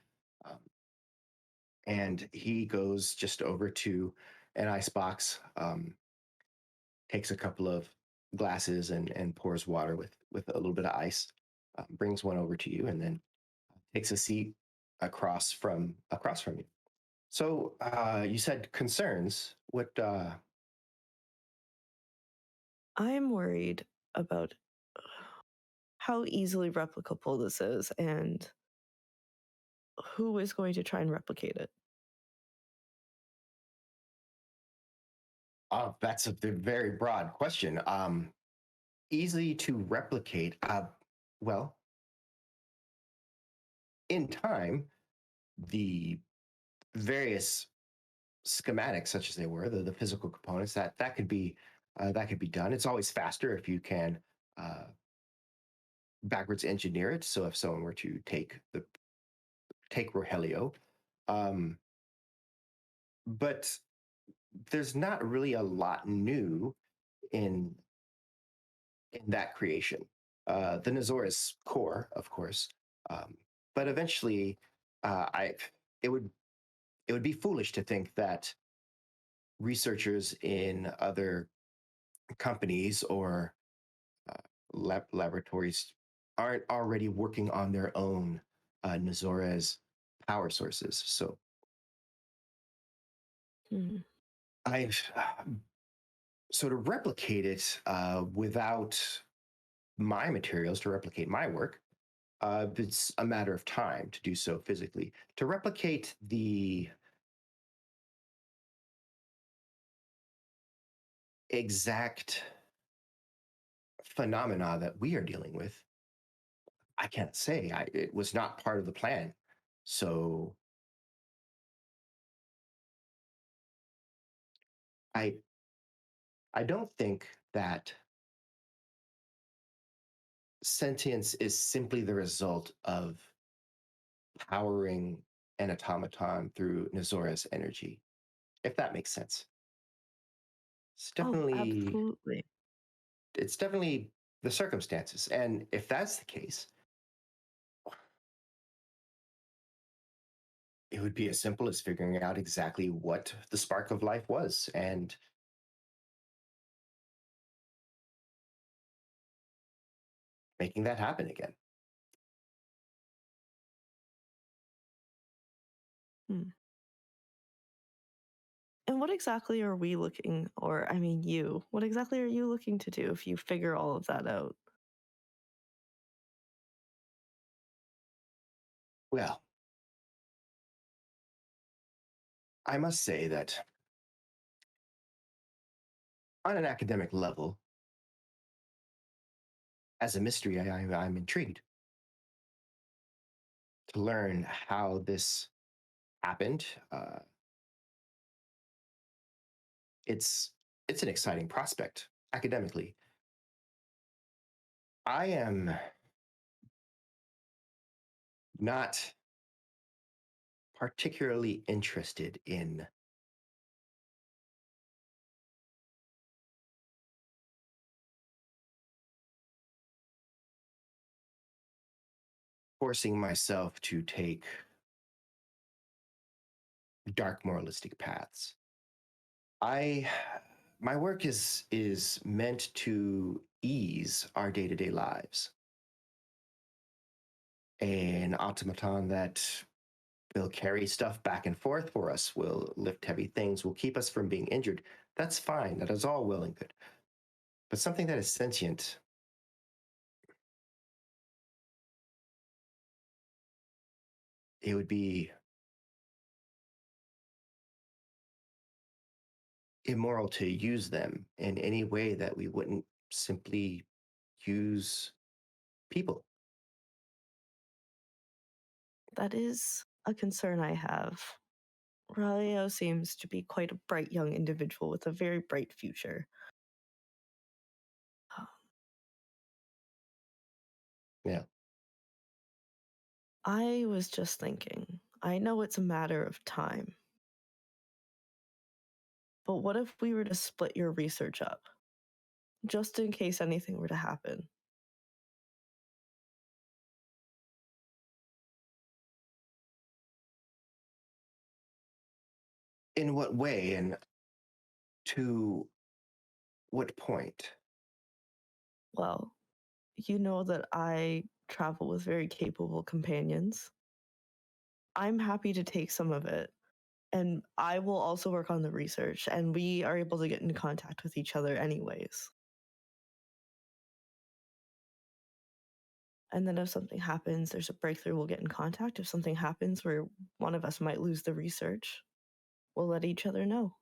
And he goes just over to an icebox, takes a couple of glasses and pours water with a little bit of ice, brings one over to you, and then takes a seat across from you. So you said concerns. What? I'm worried about how easily replicable this is and who is going to try and replicate it. That's a very broad question. Easy to replicate. Well, in time, the various schematics, such as they were, the physical components, that could be done. It's always faster if you can backwards engineer it. So if someone were to take Rogelio, but there's not really a lot new in that creation. The Nazora's core, of course, but eventually, it would be foolish to think that researchers in other companies or laboratories aren't already working on their own Nazora's power sources. So I've so to replicate it without my materials, to replicate my work, it's a matter of time to do so physically. To replicate the exact phenomena that we are dealing with, I can't say. It was not part of the plan. So I don't think that sentience is simply the result of powering an automaton through Nazora's energy, if that makes sense. It's Absolutely. definitely the circumstances. And if that's the case, it would be as simple as figuring out exactly what the spark of life was and making that happen again. And what exactly are we looking, or I mean, what exactly are you looking to do if you figure all of that out? Well, I must say that on an academic level, as a mystery, I'm intrigued to learn how this happened. It's an exciting prospect academically. I am not particularly interested in forcing myself to take dark moralistic paths. My work is meant to ease our day-to-day lives. An automaton that will carry stuff back and forth for us, will lift heavy things, will keep us from being injured. That's fine. That is all well and good. But something that is sentient, it would be immoral to use them in any way that we wouldn't simply use people. That is a concern I have. Raulio seems to be quite a bright young individual with a very bright future. Yeah. I was just thinking, I know it's a matter of time. But what if we were to split your research up? Just in case anything were to happen. In what way? And to What point? Well, you know that I travel with very capable companions. I'm happy to take some of it. And I will also work on the research, and we are able to get in contact with each other anyways. And then if something happens, there's a breakthrough, we'll get in contact. If something happens where one of us might lose the research, we'll let each other know.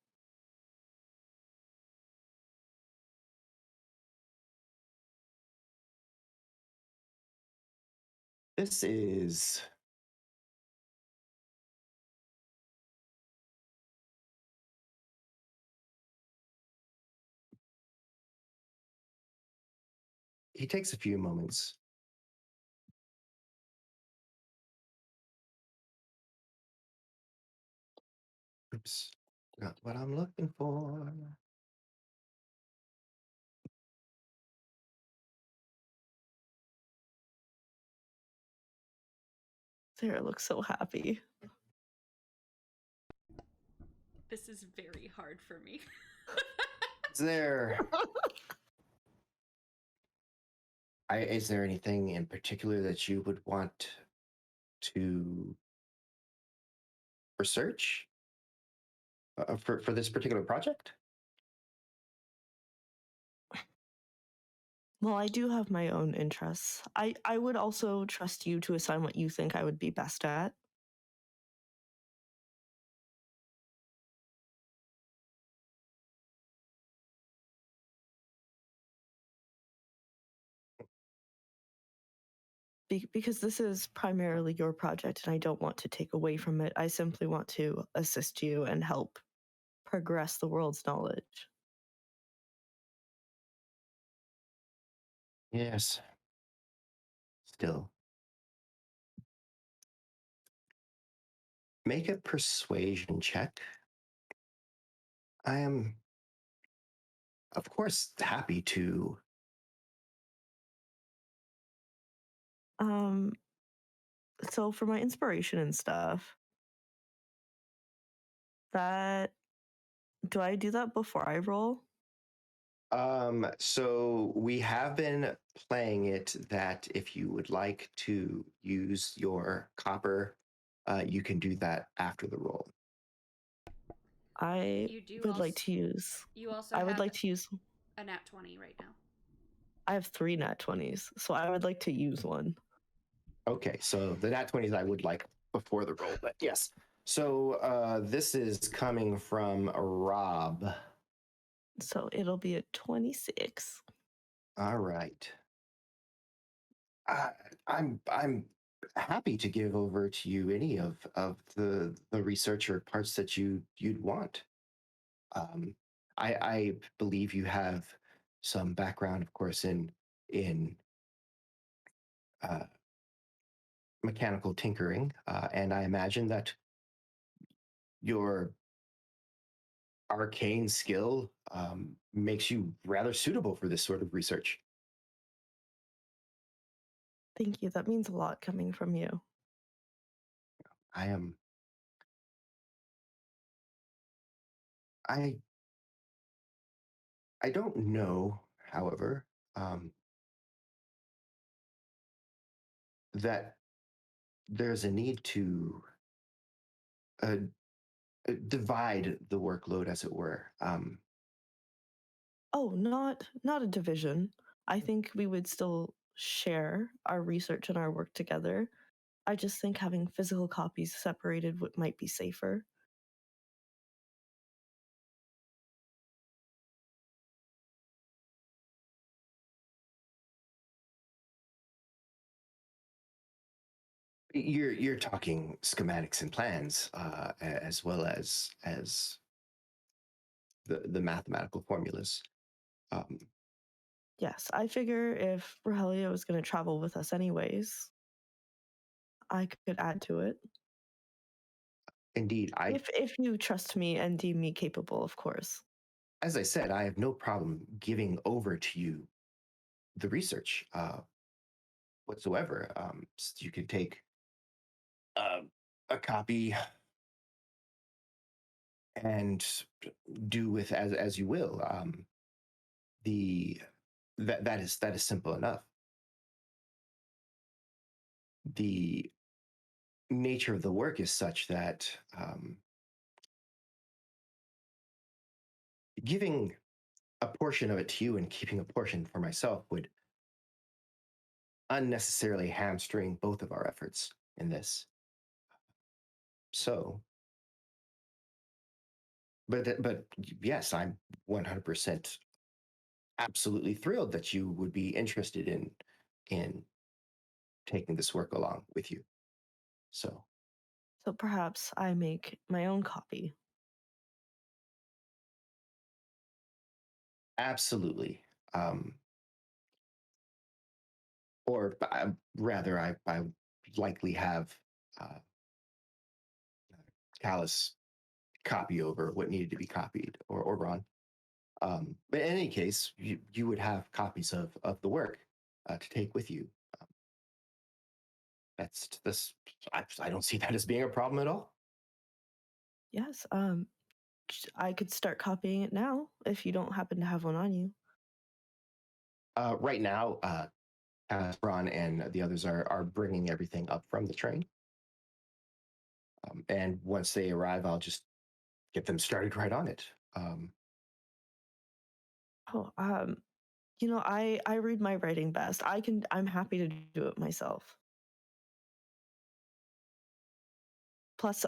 This is he takes a few moments. Oops, not what I'm looking for. Sarah looks so happy. This is very hard for me. Is there anything in particular that you would want to research for this particular project? Well, I do have my own interests. I would also trust you to assign what you think I would be best at. Because this is primarily your project and I don't want to take away from it. I simply want to assist you and help progress the world's knowledge. Yes. Still. Make a persuasion check. I am, of course, happy to. So for my inspiration and stuff, do I do that before I roll? So we have been playing it that if you would like to use your copper, you can do that after the roll. I You do would like also- to use. You also I would have like to use. a nat 20 right now. I have 3 nat 20s, so I would like to use one. Okay, so the nat 20s I would like before the roll, but yes. So this is coming from Rob. So it'll be a 26. All right. I'm happy to give over to you any of the research or parts that you'd want. I believe you have some background, of course, in mechanical tinkering, and I imagine that your arcane skill makes you rather suitable for this sort of research. Thank you. That means a lot coming from you. I am. I don't know, however, that there's a need to uh, divide the workload, as it were. Oh, not a division. I think we would still share our research and our work together. I just think having physical copies separated might be safer. You're talking schematics and plans, as well as the mathematical formulas. Yes, I figure if Rogelio is going to travel with us anyways, I could add to it. Indeed, If you trust me and deem me capable, of course. as I said, I have no problem giving over to you the research whatsoever. You could take a copy and do with as you will. that is simple enough. The nature of the work is such that giving a portion of it to you and keeping a portion for myself would unnecessarily hamstring both of our efforts in this. So, but yes, I'm 100% absolutely thrilled that you would be interested in taking this work along with you. So perhaps I make my own copy. absolutely. Or rather, I likely have Callus copy over what needed to be copied, or Ron. But in any case, you would have copies of the work to take with you. That's this. I don't see that as being a problem at all. Yes, I could start copying it now if you don't happen to have one on you. Right now, Ron and the others are bringing everything up from the train. And once they arrive, I'll just get them started right on it. You know, I read my writing best. I'm happy to do it myself. Plus,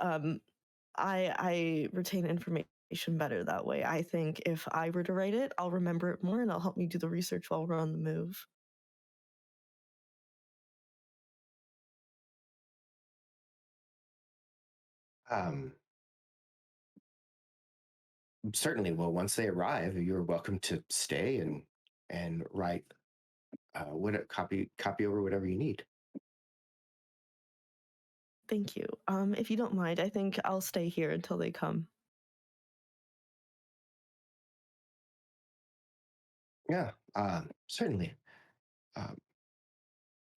I retain information better that way. I think if I were to write it, I'll remember it more and it'll help me do the research while we're on the move. Certainly. Well, once they arrive, you're welcome to stay and write what copy over whatever you need. Thank you. If you don't mind, I think I'll stay here until they come. Yeah, certainly.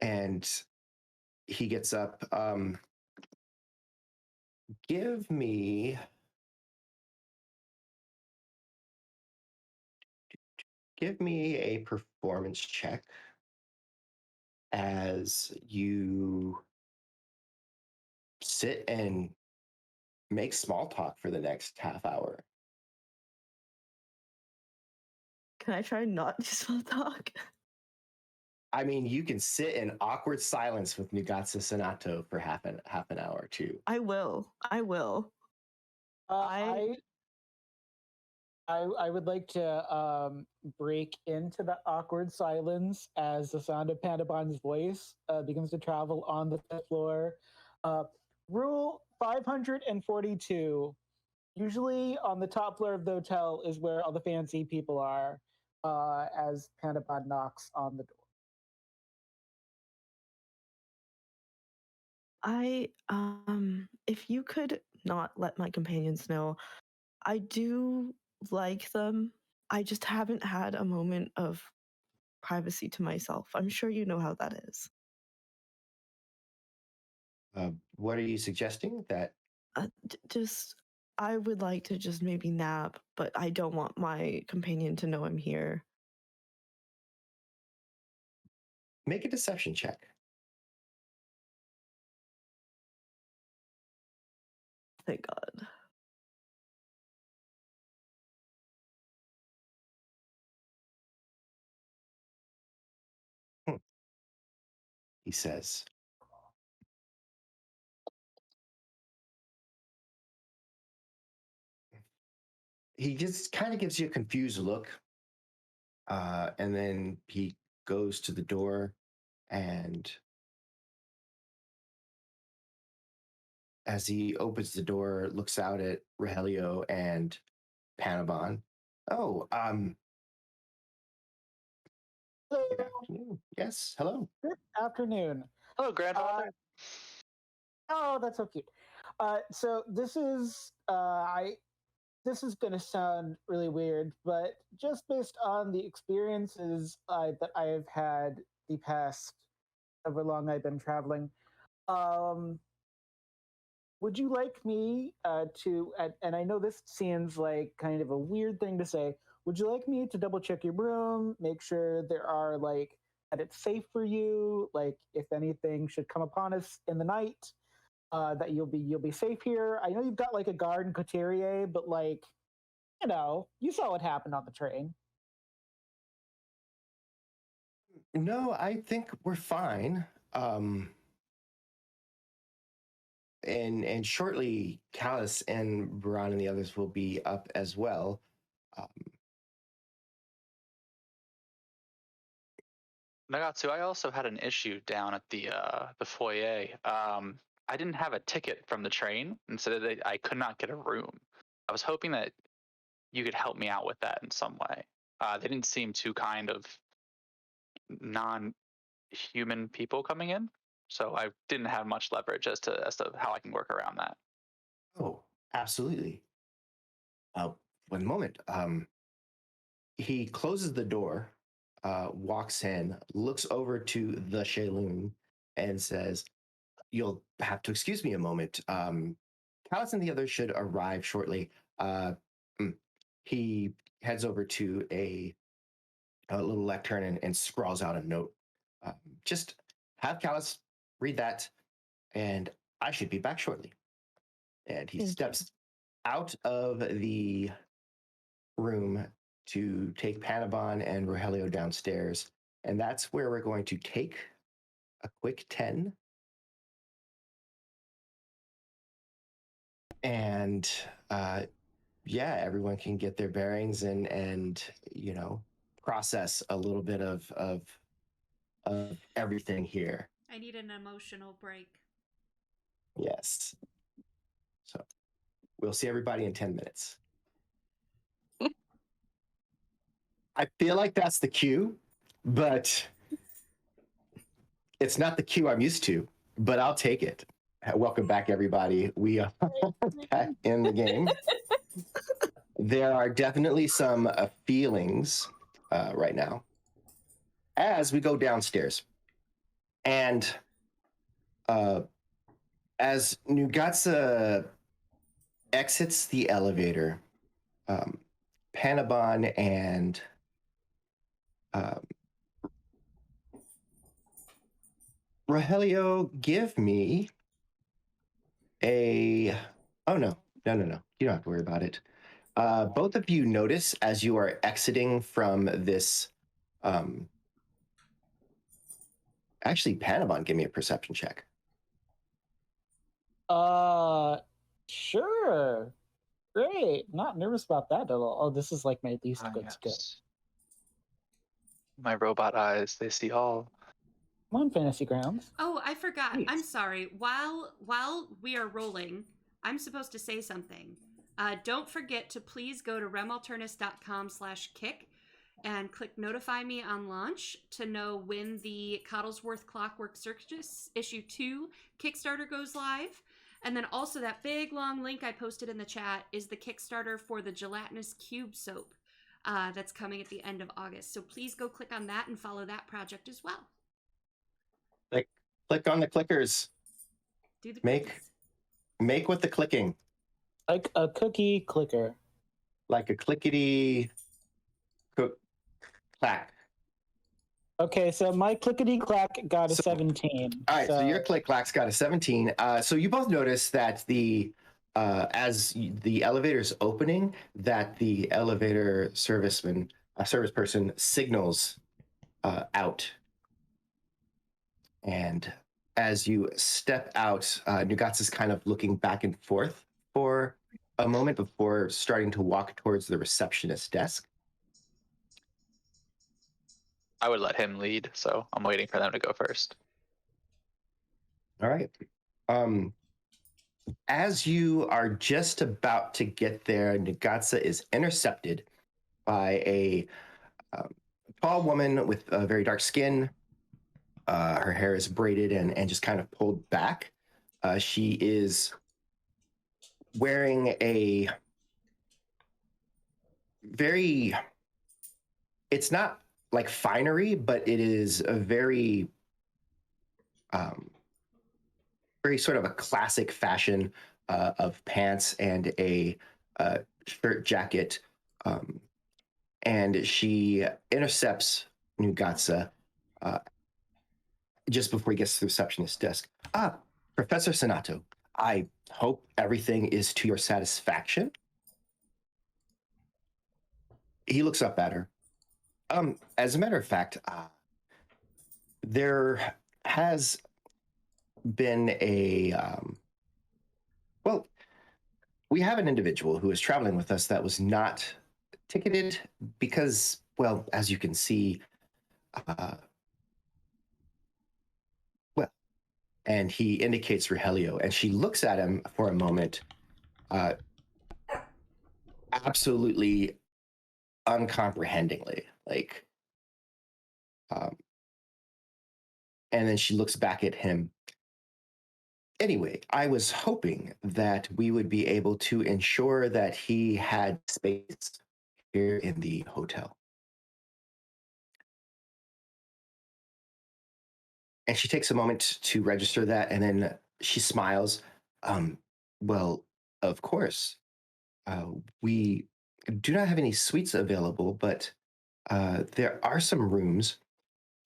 And he gets up. Give me a performance check as you sit and make small talk for the next half hour. Can I try not to small talk? I mean, you can sit in awkward silence with Nugatza Senato for half an hour too. I will. I would like to break into that awkward silence as the sound of Pandabon's voice begins to travel on the fifth floor. Rule 542. Usually on the top floor of the hotel is where all the fancy people are, as Pandabon knocks on the door. If you could not let my companions know, I do like them. I just haven't had a moment of privacy to myself. I'm sure you know how that is. What are you suggesting? That Just, I would like to just maybe nap, but I don't want my companion to know I'm here. Make a deception check. Thank God. He says, he just kind of gives you a confused look, and then he goes to the door, and as he opens the door, looks out at Rogelio and Panabon. Oh, good afternoon. Yes, hello. Good afternoon. Hello, grandfather. Oh, that's so cute. So this is this is going to sound really weird, but just based on the experiences that I have had the past however long I've been traveling, would you like me to? And I know this seems like kind of a weird thing to say. would you like me to double check your room, make sure there are like that it's safe for you, like if anything should come upon us in the night, that you'll be safe here. I know you've got like a guard and couturier, but like, you saw what happened on the train. No, I think we're fine. And shortly, Callus and Baran and the others will be up as well. Nagatsu, I also had an issue down at the foyer. I didn't have a ticket from the train, and so I could not get a room. I was hoping that you could help me out with that in some way. They didn't seem too kind of non-human people coming in, so I didn't have much leverage as to how I can work around that. Oh, absolutely. 1 moment. He closes the door, walks in, looks over to the Shaelune, and says, "You'll have to excuse me a moment. Callus and the others should arrive shortly." He heads over to a little lectern and scrawls out a note. Just have Callus read that, and I should be back shortly. And he steps out of the room to take Panabon and Rogelio downstairs. And that's where we're going to take a quick 10. And yeah, everyone can get their bearings and process a little bit of everything here. I need an emotional break. Yes. So we'll see everybody in 10 minutes. I feel like that's the cue, but it's not the cue I'm used to, but I'll take it. Welcome back, everybody. We are back in the game. There are definitely some feelings right now as we go downstairs. And as Nugatza exits the elevator, Panabon and Rogelio, give me a... Oh, no. You don't have to worry about it. Both of you notice as you are exiting from this... Actually, Panabon, give me a perception check. Sure. Great. Not nervous about that at all. Oh, this is like my least good skill. My robot eyes, they see all. Come on, Fantasy Grounds. Oh, I forgot. Please. I'm sorry. While we are rolling, I'm supposed to say something. Don't forget to please go to remalternus.com/kick and click notify me on launch to know when the Coddlesworth Clockwork Circus issue 2 Kickstarter goes live. And then also that big long link I posted in the chat is the Kickstarter for the gelatinous cube soap that's coming at the end of August. So please go click on that and follow that project as well. Click on the clickers. Do the Make with the clicking. Like a cookie clicker. Like a clickety clack. Okay, so my clickety clack got a 17. All right, so your click clack's got a 17. So you both notice that as the elevator's opening, that the elevator service person signals out. And as you step out, Nugatza's kind of looking back and forth for a moment before starting to walk towards the receptionist desk. I would let him lead, so I'm waiting for them to go first. All right. As you are just about to get there, Nugatza is intercepted by a tall woman with very dark skin. Her hair is braided and just kind of pulled back. She is wearing a very... It's not like finery, but it is a very sort of a classic fashion of pants and a shirt jacket and she intercepts Nugatza just before he gets to the receptionist's desk. Professor Senato, I hope everything is to your satisfaction. He looks up at her. As a matter of fact, there has been a well, we have an individual who is traveling with us that was not ticketed because, well, as you can see, well, and he indicates Rogelio, and she looks at him for a moment, absolutely uncomprehendingly, like, and then she looks back at him. Anyway, I was hoping that we would be able to ensure that he had space here in the hotel. And she takes a moment to register that, and then she smiles. Well, of course, we do not have any suites available, but there are some rooms.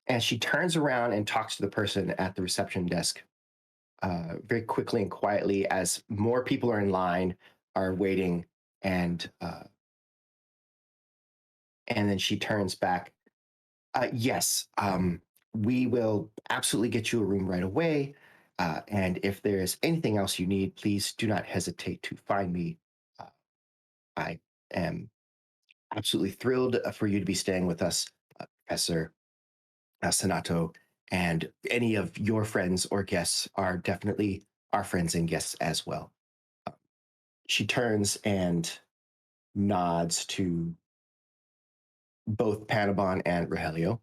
And she turns around and talks to the person at the reception desk very quickly and quietly as more people are in line, are waiting, and then she turns back. Yes, we will absolutely get you a room right away. And if there is anything else you need, please do not hesitate to find me. I am absolutely thrilled for you to be staying with us, Professor Senato. And any of your friends or guests are definitely our friends and guests as well. She turns and nods to both Panabon and Rogelio.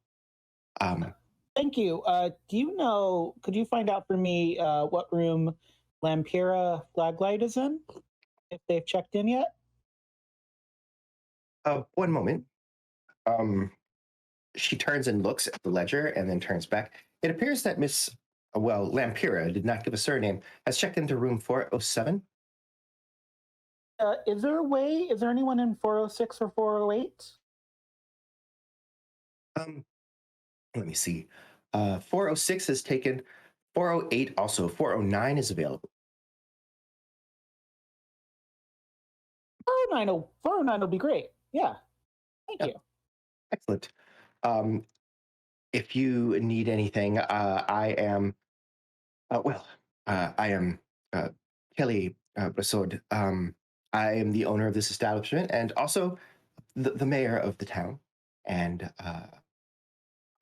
Thank you. Could you find out for me what room Lampira Flaglight is in? If they've checked in yet? One moment. She turns and looks at the ledger and then turns back. It appears that Lampira did not give a surname, has checked into room 407. Is there anyone in 406 or 408? Let me see. 406 is taken. 408 also. 409 is available. 409 will be great. Yeah. Thank you. Excellent. If you need anything, I am Kelly Brassard. I am the owner of this establishment and also the mayor of the town. And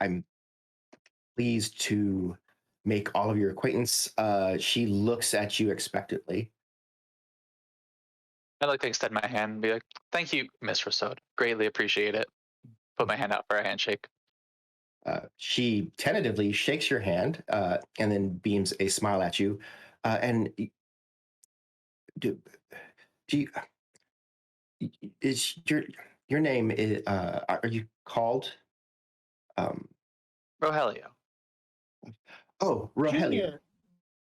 I'm pleased to make all of your acquaintance. She looks at you expectantly. I'd like to extend my hand and be like, thank you, Miss Rousseau. Greatly appreciate it. Put my hand out for a handshake. She tentatively shakes your hand and then beams a smile at you. And do you, is your name is are you called Rogelio. Oh, Rogelio.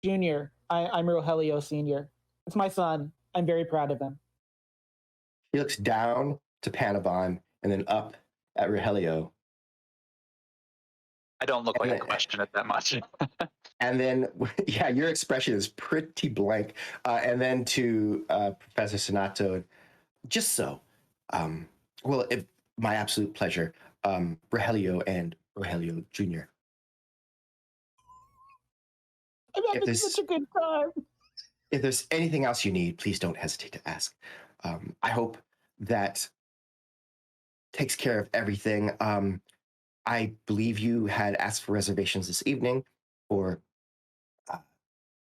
Junior. I'm Rogelio Senior. It's my son. I'm very proud of him. He looks down to Panabon and then up at Rogelio. I don't look like I question it that much. And then, yeah, your expression is pretty blank. And then to Professor Senato, just so. My absolute pleasure. Rogelio and Rogelio Jr. I'm having such a good time. If there's anything else you need, please don't hesitate to ask. I hope that takes care of everything. I believe you had asked for reservations this evening for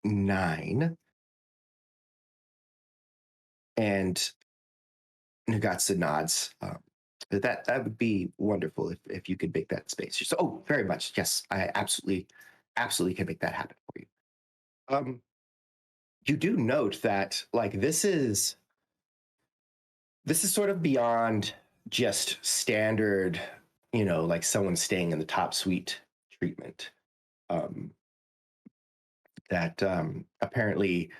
9. And Nugatza nods. That would be wonderful if you could make that space. So, very much. Yes, I absolutely can make that happen for you. You do note that this is sort of beyond just standard, like someone staying in the top suite treatment. That apparently,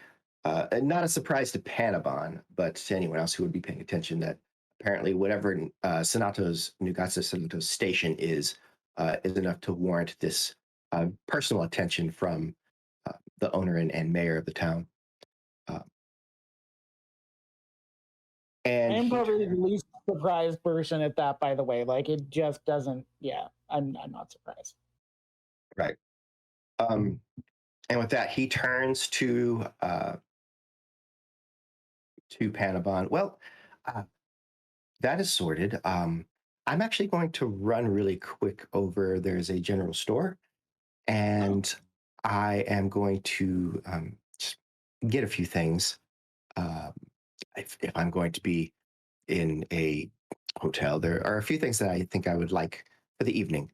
not a surprise to Panabon, but to anyone else who would be paying attention, that apparently whatever Nugatza Senato's station is enough to warrant this personal attention from the owner and mayor of the town. And I'm probably the least surprised person at that, by the way. Like, it just doesn't. Yeah, I'm not surprised. Right. And with that, he turns to Panabon. Well, that is sorted. I'm actually going to run really quick over. There's a general store, and I am going to just get a few things. If I'm going to be in a hotel, there are a few things that I think I would like for the evening.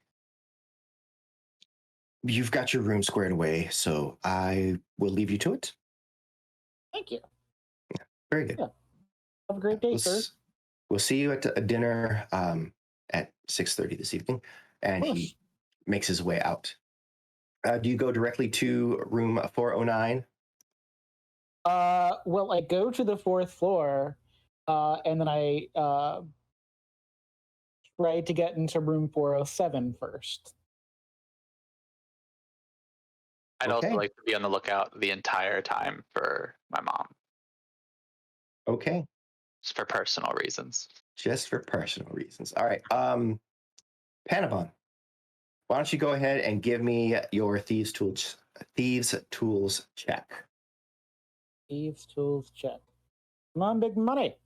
You've got your room squared away, so I will leave you to it. Thank you. Yeah, very good. Yeah. Have a great day, sir. We'll see you at a dinner at 6:30 this evening. And he makes his way out. Do you go directly to room 409? Well, I go to the 4th floor, and then I try to get into room 407 first. I'd also like to be on the lookout the entire time for my mom. Okay. Just for personal reasons. Just for personal reasons. All right. Panabon, why don't you go ahead and give me your Thieves Tools check. Thieves Tools check. Come on, big money.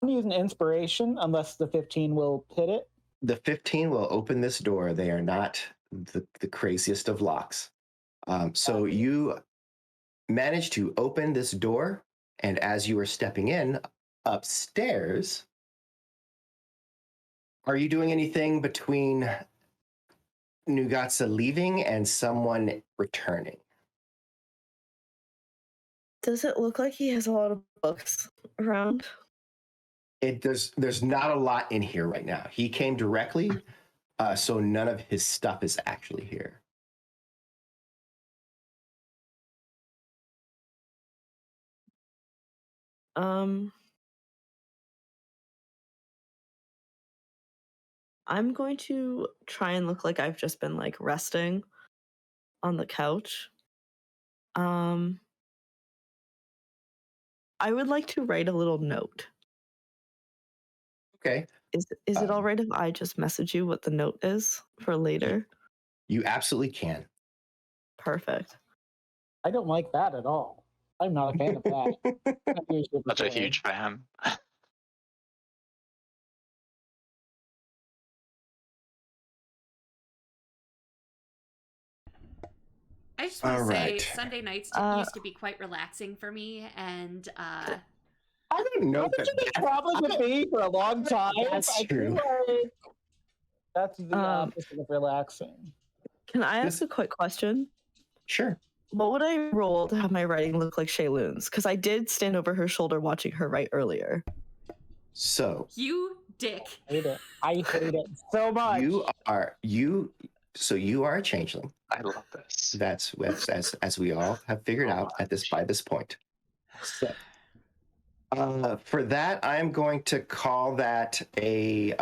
I'm using inspiration unless the 15 will hit it. The 15 will open this door. They are not the craziest of locks. So you manage to open this door, and as you are stepping in upstairs, are you doing anything between Nugatza leaving and someone returning? Does it look like he has a lot of books around? There's not a lot in here right now. He came directly, so none of his stuff is actually here. I'm going to try and look like I've just been like resting on the couch. I would like to write a little note. Okay. Is it all right if I just message you what the note is for later? You absolutely can. Perfect. I don't like that at all. I'm not a fan of that. Such a huge fan. I just want to say Sunday nights used to be quite relaxing for me, and I don't know. That's been a problem with me for a long time. That's true. Like that's the opposite of relaxing. Can I ask a quick question? Sure. What would I roll to have my writing look like Shaelune's? Because I did stand over her shoulder watching her write earlier. So you dick. I hate it so much. You are a changeling. I love this. That's as we all have figured out by this point. So, for that, I'm going to call that a.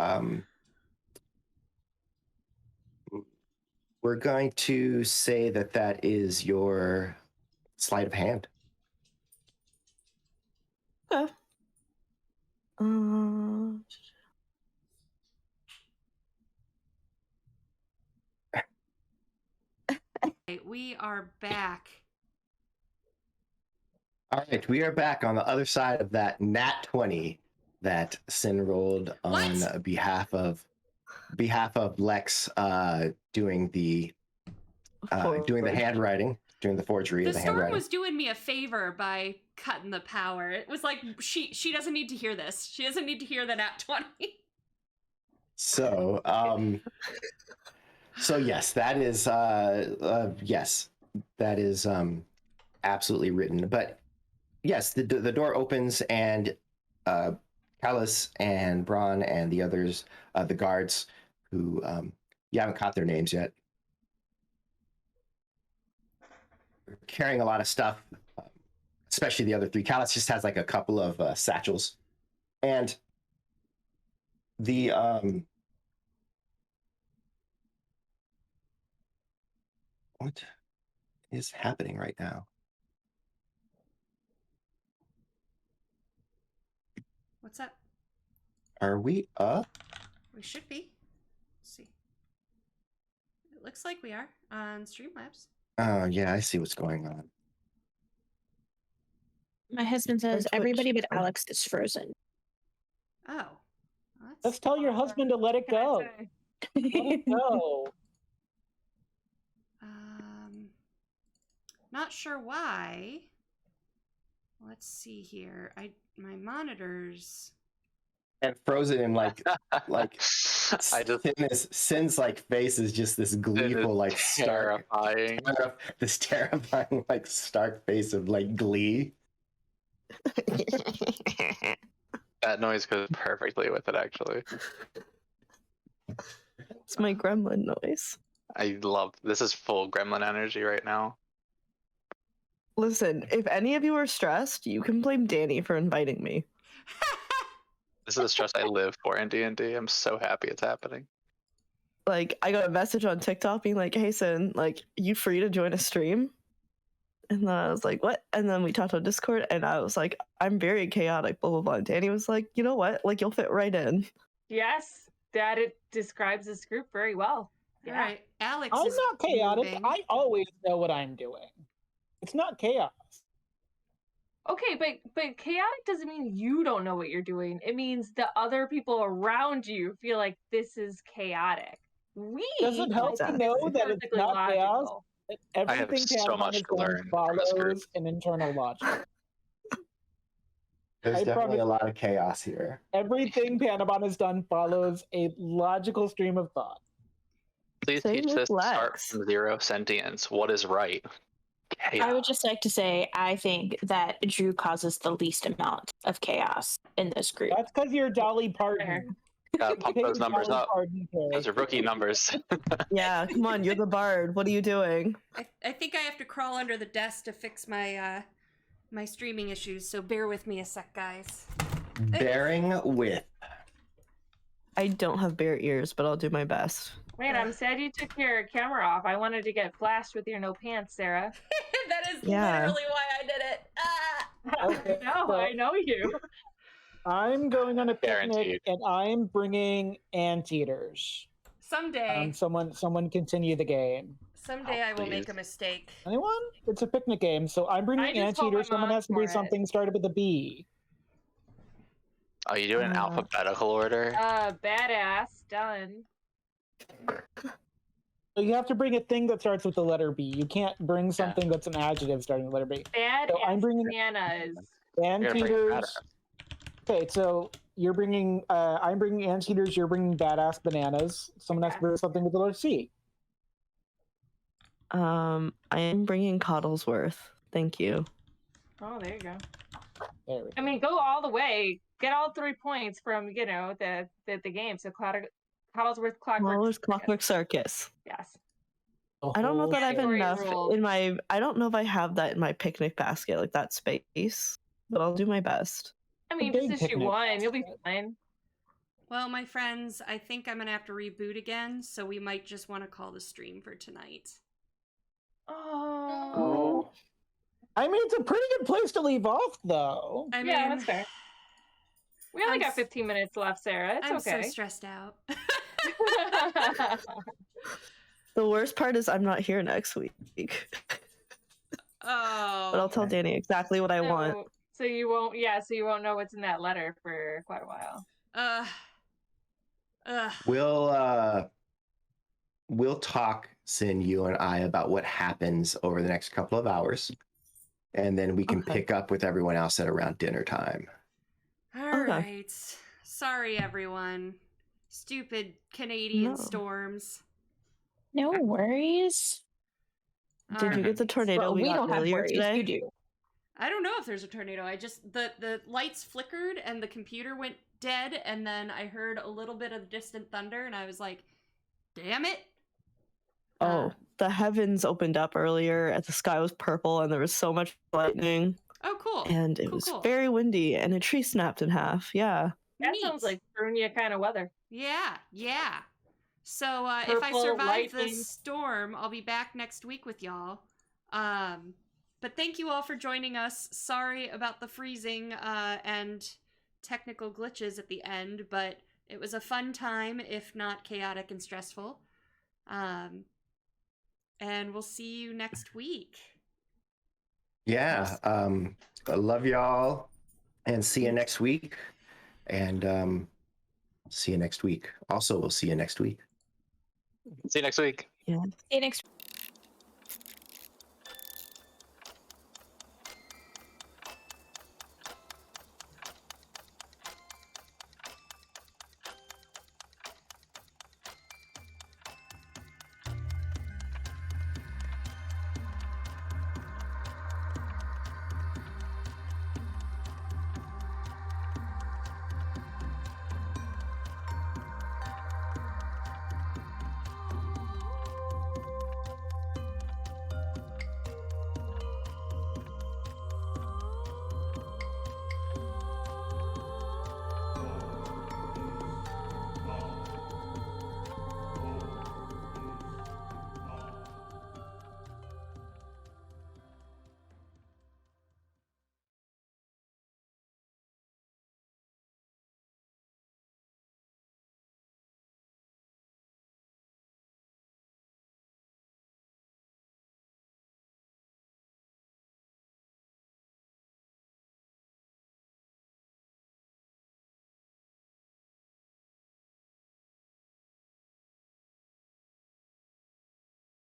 We're going to say that is your sleight of hand. Okay. We are back. All right, we are back on the other side of that nat 20 that Sin rolled on behalf of Lex, doing the handwriting, doing the forgery of the handwriting. The storm was doing me a favor by cutting the power. It was like she doesn't need to hear this. She doesn't need to hear the nat 20. So, yes, that is absolutely written. But yes, the door opens and Callus and Braun and the others, the guards who you haven't caught their names yet, carrying a lot of stuff, especially the other three. Callus just has like a couple of satchels And the what is happening right now? What's up? Are we up? We should be. Let's see. It looks like we are on Streamlabs. Oh yeah, I see what's going on. My husband says Twitch. everybody but Alex is frozen. Oh. Let's tell your husband to let it go. Let it go. Not sure why. Let's see here. My monitors. And frozen in like I just Sin's like face is just this gleeful like stark, terrifying. this terrifying like stark face of like glee. That noise goes perfectly with it, actually. It's my gremlin noise. I love this is full gremlin energy right now. Listen, if any of you are stressed, you can blame Danny for inviting me. This is the stress I live for in D&D. I'm so happy it's happening. Like, I got a message on TikTok being like, hey, Sin, like, you free to join a stream? And then I was like, what? And then we talked on Discord, and I was like, I'm very chaotic, blah, blah, blah. And Danny was like, you know what? Like, you'll fit right in. Yes, that it describes this group very well. All right, Alex I'm is not chaotic. moving. I always know what I'm doing. It's not chaos. Okay, but chaotic doesn't mean you don't know what you're doing. It means the other people around you feel like this is chaotic. We Does it help Exactly. to know that it's perfectly not chaos? logical. That I have everything so Panamon much has to done learn from this group. follows an internal logic. There's I definitely promise- a lot of chaos here. Everything Panamon has done follows a logical stream of thought. Please Same teach with this to start Lex. from zero sentience. What is right? I would just like to say I think that Drew causes the least amount of chaos in this group. That's because you're Dolly Parton. Gotta pump those numbers up. Those are rookie numbers. Yeah, come on, you're the bard. What are you doing? I think I have to crawl under the desk to fix my my streaming issues, so bear with me a sec, guys. Bearing with. I don't have bare ears, but I'll do my best. Man, I'm sad you took your camera off. I wanted to get flashed with your no pants, Sarah. That is Yeah. literally why I did it. Ah! Okay, No, so- I know you. I'm going on a picnic, Guaranteed. and I'm bringing anteaters. Someday, Someone continue the game. someday I will make please. a mistake. Anyone? It's a picnic game, so I'm I bringing just told my anteaters. Someone mom has to for do it. something started with a B. Oh, you do it in alphabetical order? Badass, done. So you have to bring a thing that starts with the letter B. You can't bring something that's an adjective starting with the letter B. Badass So I'm bringing bananas. You're gonna bring anteaters. Okay, so you're bringing. I'm bringing anteaters. You're bringing badass bananas. Someone has to bring something with the letter C. I am bringing Coddlesworth. Thank you. Oh, there you go. There we go. I mean, go all the way. Get all 3 points from the game. So Coddlesworth, Clockwork. Well, Clockwork Circus. Yes. I don't know that I have Category enough rules. in my. I don't know if I have that in my picnic basket, like that space. But I'll do my best. I mean, big just issue picnic 1. You'll be basket. fine. Well, my friends, I think I'm gonna have to reboot again, so we might just want to call the stream for tonight. Oh. I mean, it's a pretty good place to leave off, though. I mean, Yeah, that's fair. We only I'm got s- 15 minutes left, Sarah. It's I'm okay. so stressed out. The worst part is I'm not here next week. Oh. But I'll tell Danny exactly what I want. So you won't. Yeah. So you won't know what's in that letter for quite a while. We'll talk, Sin, you and I, about what happens over the next couple of hours, and then we can Okay. pick up with everyone else at around dinner time. All right. Sorry, everyone. Stupid Canadian No. storms. No worries. Did you get the tornado Well, we got don't have earlier worries. today? You do. I don't know if there's a tornado. I just the lights flickered and the computer went dead, and then I heard a little bit of distant thunder, and I was like, "Damn it!" Oh, the heavens opened up earlier, and the sky was purple, and there was so much lightning. Oh, cool. And it Cool, was cool. very windy, and a tree snapped in half. Yeah. That Neat. sounds like Brunia kind of weather. Yeah, yeah. So if I Purple, survive the lightning. storm, I'll be back next week with y'all. But thank you all for joining us. Sorry about the freezing and technical glitches at the end, but it was a fun time, if not chaotic and stressful. And we'll see you next week. Yeah. I love y'all, and see you next week. And see you next week. Also, we'll see you next week. See you next week. Yeah. See you next